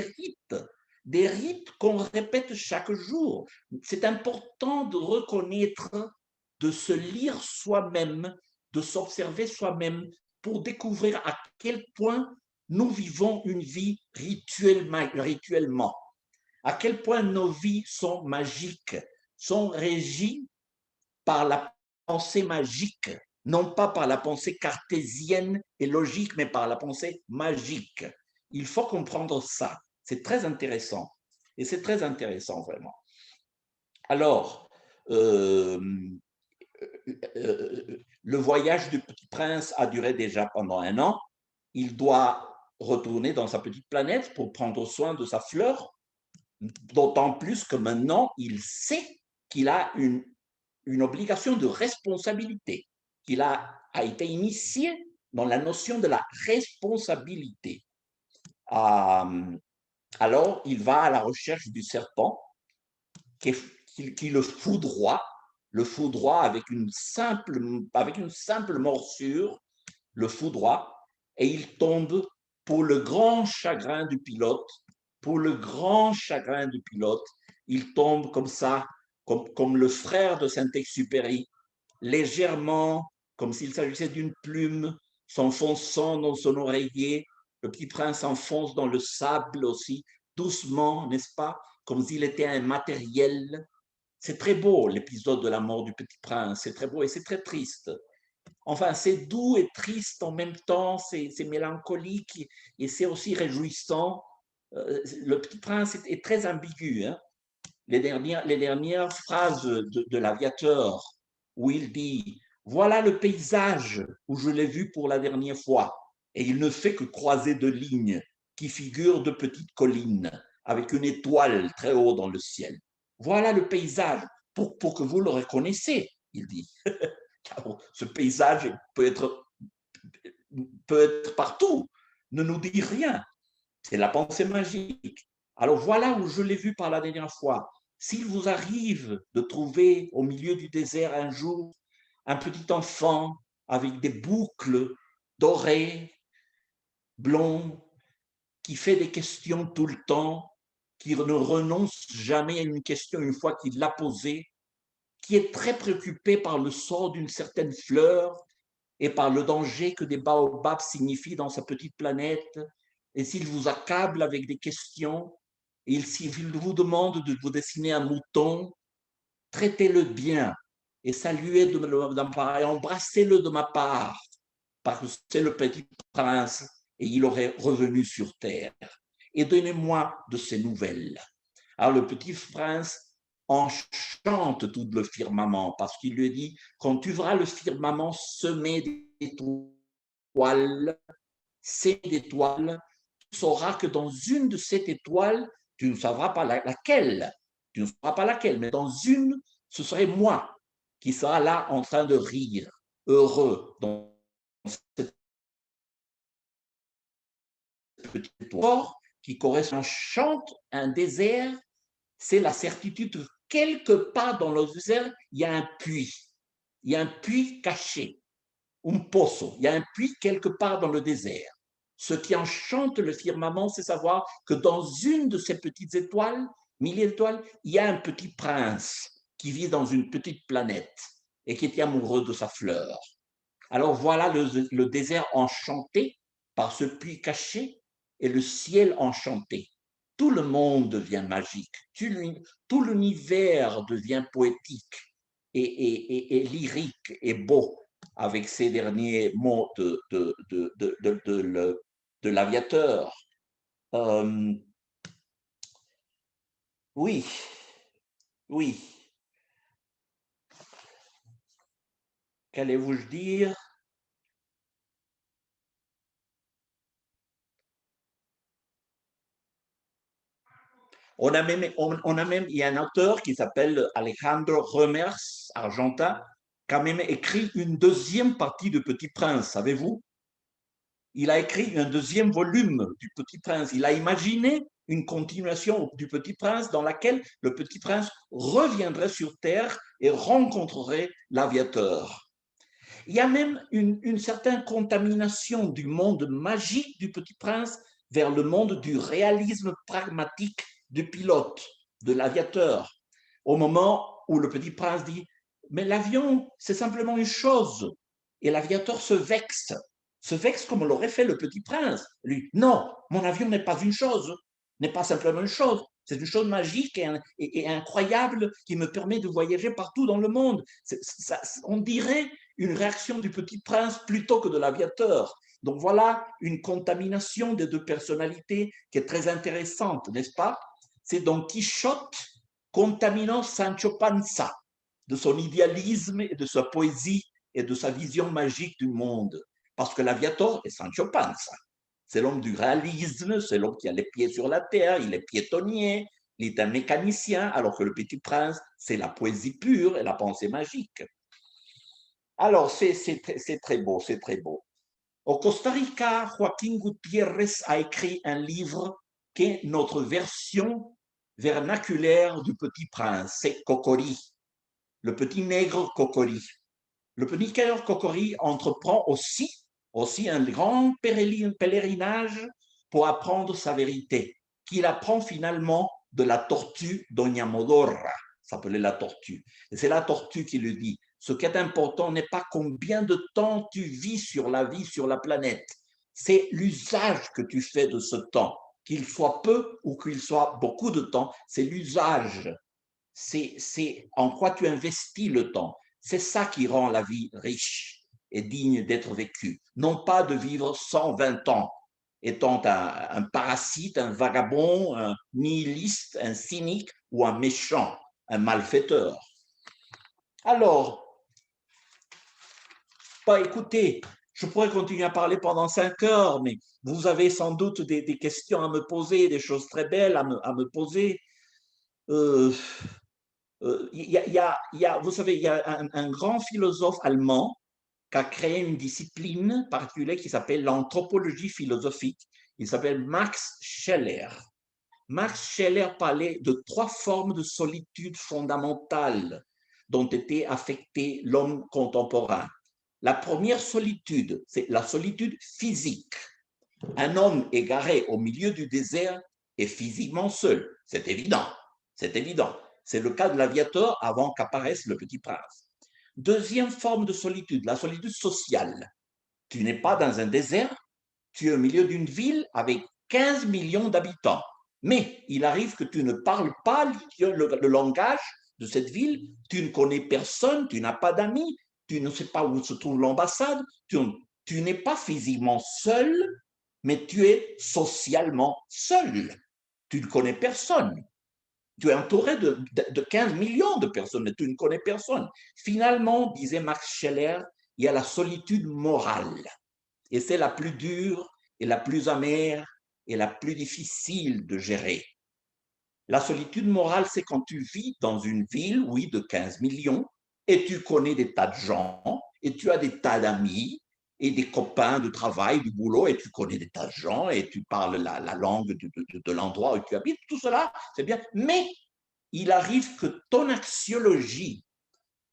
rites qu'on répète chaque jour. C'est important de reconnaître, de se lire soi-même, de s'observer soi-même pour découvrir à quel point nous vivons une vie rituellement, à quel point nos vies sont magiques, sont régies par la pensée magique, non pas par la pensée cartésienne et logique, mais par la pensée magique. Il faut comprendre ça. C'est très intéressant. Et c'est très intéressant, vraiment. Alors, le voyage du Petit Prince a duré déjà pendant 1 an. Il doit retourner dans sa petite planète pour prendre soin de sa fleur, d'autant plus que maintenant, il sait qu'il a une obligation de responsabilité, qu'il a été initié dans la notion de la responsabilité. Alors, il va à la recherche du serpent qui le foudroie avec une simple morsure, le foudroie, et il tombe pour le grand chagrin du pilote, il tombe comme ça, comme le frère de Saint-Exupéry, légèrement, comme s'il s'agissait d'une plume, s'enfonçant dans son oreiller. Le petit prince s'enfonce dans le sable aussi, doucement, n'est-ce pas, comme s'il était un matériel. C'est très beau, l'épisode de la mort du petit prince, c'est très beau et c'est très triste. Enfin, c'est doux et triste en même temps, c'est mélancolique et c'est aussi réjouissant. Le petit prince est très ambigu. Hein. Les dernières phrases de l'aviateur, où il dit « Voilà le paysage où je l'ai vu pour la dernière fois ». Et il ne fait que croiser deux lignes qui figurent de petites collines avec une étoile très haut dans le ciel. Voilà le paysage pour que vous le reconnaissiez, il dit. Ce paysage peut être partout, ne nous dit rien. C'est la pensée magique. Alors voilà où je l'ai vu par la dernière fois. S'il vous arrive de trouver au milieu du désert un jour un petit enfant avec des boucles dorées, blond, qui fait des questions tout le temps, qui ne renonce jamais à une question une fois qu'il l'a posée, qui est très préoccupé par le sort d'une certaine fleur et par le danger que des baobabs signifient dans sa petite planète, et s'il vous accable avec des questions, et s'il vous demande de vous dessiner un mouton, traitez-le bien et saluez de ma part et embrassez-le de ma part, parce que c'est le petit prince et il aurait revenu sur terre. Et donnez-moi de ses nouvelles. Alors le petit prince enchante tout le firmament parce qu'il lui dit, quand tu verras le firmament semé d'étoiles, tu sauras que dans une de ces étoiles, tu ne sauras pas laquelle, mais dans une, ce serait moi qui sera là en train de rire, heureux dans cette petite étoile qui correspond, chante un désert, c'est la certitude que quelque part dans le désert, il y a un puits caché, un pozo, il y a un puits quelque part dans le désert. Ce qui enchante le firmament, c'est savoir que dans une de ces petites étoiles, milliers d'étoiles, il y a un petit prince qui vit dans une petite planète et qui est amoureux de sa fleur. Alors voilà le désert enchanté par ce puits caché et le ciel enchanté. Tout le monde devient magique, tout l'univers devient poétique et lyrique et beau avec ces derniers mots de l'aviateur. Oui, oui. Qu'allez-vous dire? On a même, il y a un auteur qui s'appelle Alejandro Remers, argentin, qui a même écrit une deuxième partie de Petit Prince, savez-vous? Il a écrit un deuxième volume du Petit Prince. Il a imaginé une continuation du Petit Prince dans laquelle le Petit Prince reviendrait sur Terre et rencontrerait l'aviateur. Il y a même une certaine contamination du monde magique du Petit Prince vers le monde du réalisme pragmatique du pilote, de l'aviateur, au moment où le Petit Prince dit « mais l'avion, c'est simplement une chose ». Et l'aviateur se vexe comme l'aurait fait le Petit Prince. Lui, non, mon avion n'est pas une chose, n'est pas simplement une chose, c'est une chose magique et incroyable qui me permet de voyager partout dans le monde. On dirait une réaction du Petit Prince plutôt que de l'aviateur. Donc voilà une contamination des deux personnalités qui est très intéressante, n'est-ce pas? C'est Don Quichotte contaminant Sancho Panza de son idéalisme et de sa poésie et de sa vision magique du monde. Parce que l'aviateur est Sancho Panza. C'est l'homme du réalisme, c'est l'homme qui a les pieds sur la terre, il est piétonnier, il est un mécanicien, alors que le Petit Prince, c'est la poésie pure et la pensée magique. Alors, c'est très beau, c'est très beau. Au Costa Rica, Joaquín Gutiérrez a écrit un livre qui est notre version vernaculaire du Petit Prince, c'est Cocori, le petit nègre Cocori. Le petit nègre Cocori entreprend aussi un grand pèlerinage pour apprendre sa vérité, qu'il apprend finalement de la tortue Doña Modorra, s'appelait la tortue. Et c'est la tortue qui lui dit, ce qui est important n'est pas combien de temps tu vis sur la vie, sur la planète, c'est l'usage que tu fais de ce temps, qu'il soit peu ou qu'il soit beaucoup de temps, c'est l'usage, c'est en quoi tu investis le temps. C'est ça qui rend la vie riche et digne d'être vécue. Non pas de vivre 120 ans, étant un parasite, un vagabond, un nihiliste, un cynique ou un méchant, un malfaiteur. Alors, écoutez, je pourrais continuer à parler pendant 5 heures, mais vous avez sans doute des questions à me poser, des choses très belles à me poser. Vous savez, il y a un grand philosophe allemand qui a créé une discipline particulière qui s'appelle l'anthropologie philosophique. Il s'appelle Max Scheler. Max Scheler parlait de 3 formes de solitude fondamentales dont était affecté l'homme contemporain. La première solitude, c'est la solitude physique. Un homme égaré au milieu du désert est physiquement seul. C'est évident. C'est évident. C'est le cas de l'aviateur avant qu'apparaisse le Petit Prince. Deuxième forme de solitude, la solitude sociale. Tu n'es pas dans un désert, tu es au milieu d'une ville avec 15 millions d'habitants. Mais il arrive que tu ne parles pas le langage de cette ville, tu ne connais personne, tu n'as pas d'amis, tu ne sais pas où se trouve l'ambassade, tu n'es pas physiquement seul, mais tu es socialement seul. Tu ne connais personne. Tu es entouré de 15 millions de personnes, mais tu ne connais personne. Finalement, disait Max Scheler, il y a la solitude morale. Et c'est la plus dure et la plus amère et la plus difficile de gérer. La solitude morale, c'est quand tu vis dans une ville, oui, de 15 millions, et tu connais des tas de gens, et tu as des tas d'amis, et des copains de travail, du boulot, et tu connais des tas de gens, et tu parles la langue de l'endroit où tu habites, tout cela, c'est bien. Mais il arrive que ton axiologie,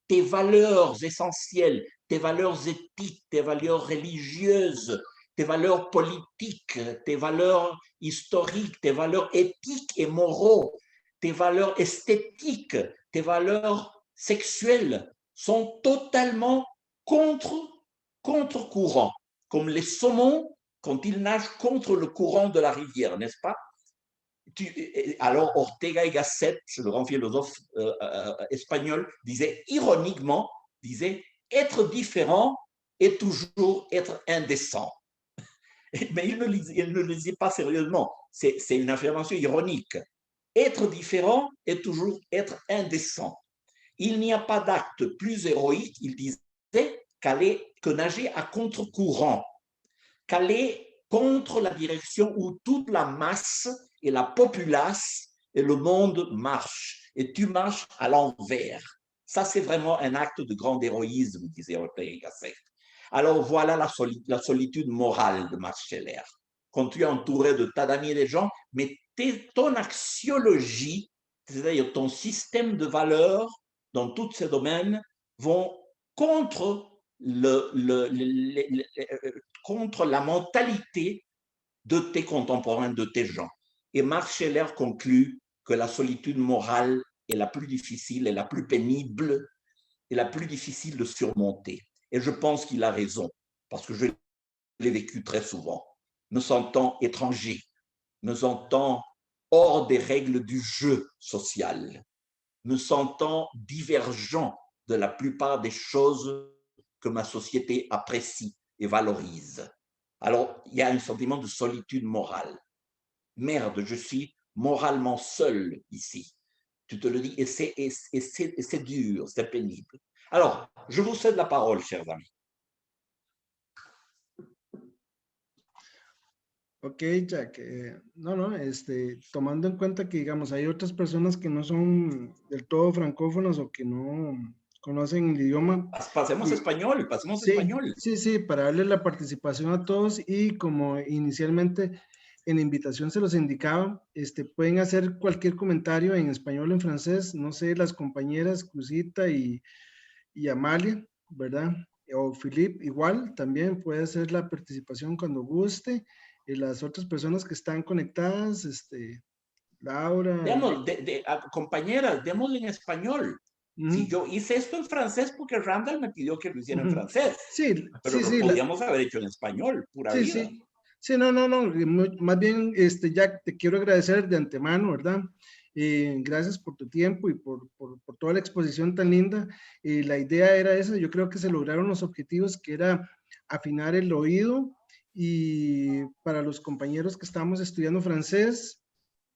tes valeurs essentielles, tes valeurs éthiques, tes valeurs religieuses, tes valeurs politiques, tes valeurs historiques, tes valeurs éthiques et moraux, tes valeurs esthétiques, tes valeurs sexuelles sont totalement contre-courant, comme les saumons quand ils nagent contre le courant de la rivière, n'est-ce pas? Alors Ortega y Gasset, le grand philosophe espagnol, disait ironiquement, être différent est toujours être indécent. Mais il ne le disait pas sérieusement, c'est une affirmation ironique. Être différent est toujours être indécent. Il n'y a pas d'acte plus héroïque, il disait, que nager à contre-courant, qu'aller contre la direction où toute la masse et la populace et le monde marchent. Et tu marches à l'envers. Ça, c'est vraiment un acte de grand héroïsme, disait Ortega y Gasset. Alors voilà la solitude morale de Max Scheler. Quand tu es entouré de tas d'amis et de gens, mais ton axiologie, c'est-à-dire ton système de valeurs dans tous ces domaines, vont contre contre la mentalité de tes contemporains, de tes gens. Et Max Scheler conclut que la solitude morale est la plus difficile et la plus pénible et la plus difficile de surmonter. Et je pense qu'il a raison, parce que je l'ai vécu très souvent. Me sentant étranger, me sentant hors des règles du jeu social, me sentant divergent de la plupart des choses que ma société apprécie et valorise. Alors, il y a un sentiment de solitude morale. Merde, je suis moralement seul ici. Tu te le dis, et c'est dur, c'est pénible. Alors, je vous cède la parole, chers amis. Ok, Jack. Tomando en cuenta que, digamos, hay otras personas que no son del todo francófonas o que no conocen el idioma. Pasemos español, pasemos español. Sí, para darle la participación a todos y como inicialmente en la invitación se los indicaba, pueden hacer cualquier comentario en español o en francés, no sé, las compañeras Cruzita y Amalia, ¿verdad? O Philip igual, también puede hacer la participación cuando guste. Y las otras personas que están conectadas, Laura. Compañeras, démosle en español. Si yo hice esto en francés porque Randall me pidió que lo hiciera en francés. Sí, pero lo podíamos haber hecho en español, pura vida. Sí, no. Más bien, Jack, te quiero agradecer de antemano, ¿verdad? Gracias por tu tiempo y por toda la exposición tan linda. La idea era esa, yo creo que se lograron los objetivos, que era afinar el oído y para los compañeros que estamos estudiando francés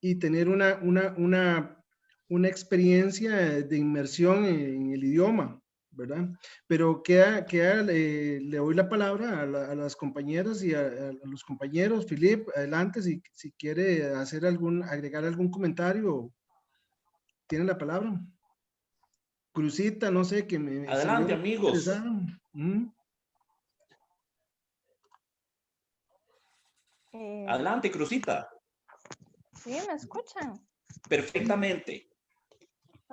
y tener una experiencia de inmersión en el idioma, ¿verdad? Pero le doy la palabra a las compañeras y a los compañeros. Philip, adelante, si quiere agregar algún comentario, tiene la palabra. Cruzita, no sé, que me... Adelante, amigos. Adelante, Cruzita. Sí, ¿me escuchan? Perfectamente.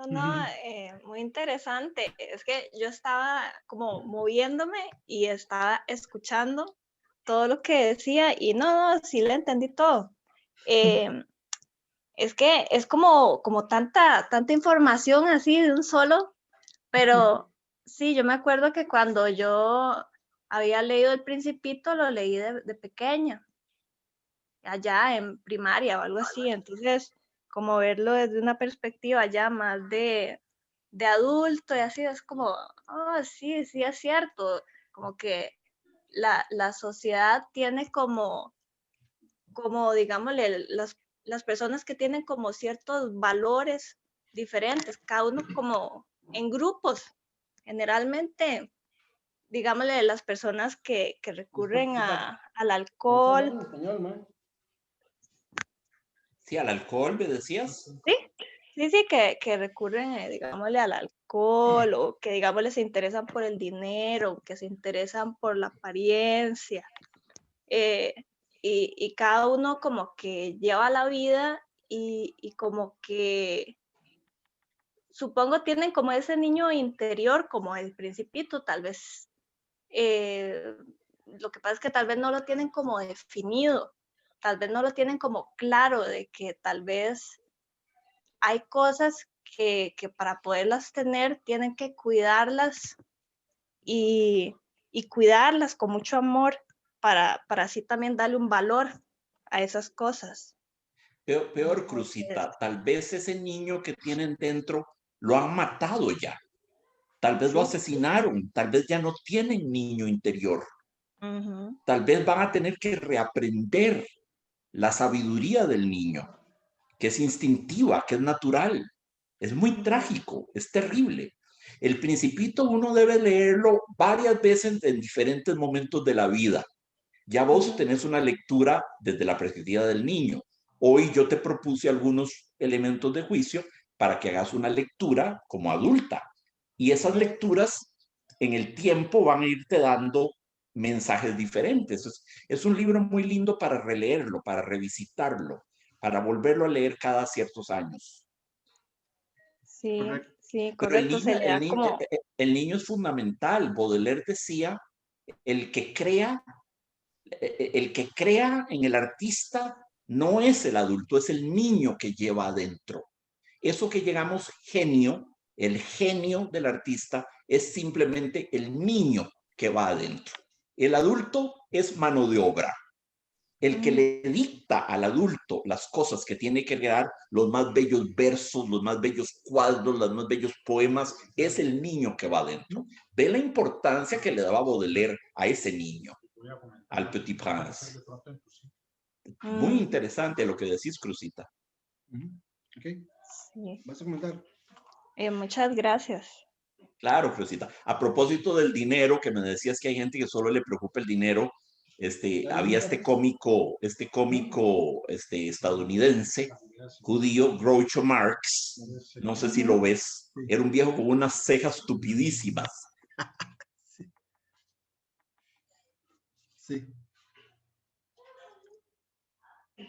No, muy interesante. Es que yo estaba como moviéndome y estaba escuchando todo lo que decía y no, sí le entendí todo. Es que es como tanta información así de un solo, pero sí, yo me acuerdo que cuando yo había leído El Principito, lo leí de pequeña, allá en primaria o algo así, entonces como verlo desde una perspectiva ya más de adulto y así, es como, oh, sí, es cierto, como que la sociedad tiene como digámosle, las personas que tienen como ciertos valores diferentes, cada uno como en grupos, generalmente, digámosle, las personas que recurren al alcohol. Sí, al alcohol, ¿me decías? Sí, que recurren, digámosle, al alcohol, o que, digámosle, se interesan por el dinero, que se interesan por la apariencia, y cada uno como que lleva la vida y como que, supongo, tienen como ese niño interior, como el Principito, tal vez, lo que pasa es que tal vez no lo tienen como definido, tal vez no lo tienen como claro, de que tal vez hay cosas que para poderlas tener tienen que cuidarlas y cuidarlas con mucho amor para así también darle un valor a esas cosas. Peor, Cruzita, tal vez ese niño que tienen dentro lo han matado ya. Tal vez lo asesinaron, tal vez ya no tienen niño interior. Tal vez van a tener que reaprender la sabiduría del niño, que es instintiva, que es natural. Es muy trágico, es terrible. El Principito uno debe leerlo varias veces en diferentes momentos de la vida. Ya vos tenés una lectura desde la perspectiva del niño. Hoy yo te propuse algunos elementos de juicio para que hagas una lectura como adulta. Y esas lecturas en el tiempo van a irte dando mensajes diferentes. Es un libro muy lindo para releerlo, para revisitarlo, para volverlo a leer cada ciertos años. Sí, pero el niño es fundamental. Baudelaire decía, el que crea en el artista no es el adulto, es el niño que lleva adentro. Eso que llegamos genio, el genio del artista es simplemente el niño que va adentro. El adulto es mano de obra. El que le dicta al adulto las cosas que tiene que crear, los más bellos versos, los más bellos cuadros, los más bellos poemas, es el niño que va adentro. Ve la importancia que le daba Baudelaire a ese niño, al Petit Prince. Muy interesante lo que decís, Cruzita. Ok. ¿Vas a comentar? Muchas gracias. Claro, Cruzita. A propósito del dinero, que me decías que hay gente que solo le preocupa el dinero, había este cómico estadounidense judío, Groucho Marx, no sé si lo ves, era un viejo con unas cejas tupidísimas. Sí.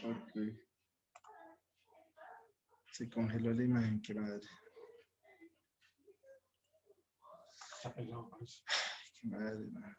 Ok. Se congeló la imagen, qué madre. Qué madre, madre.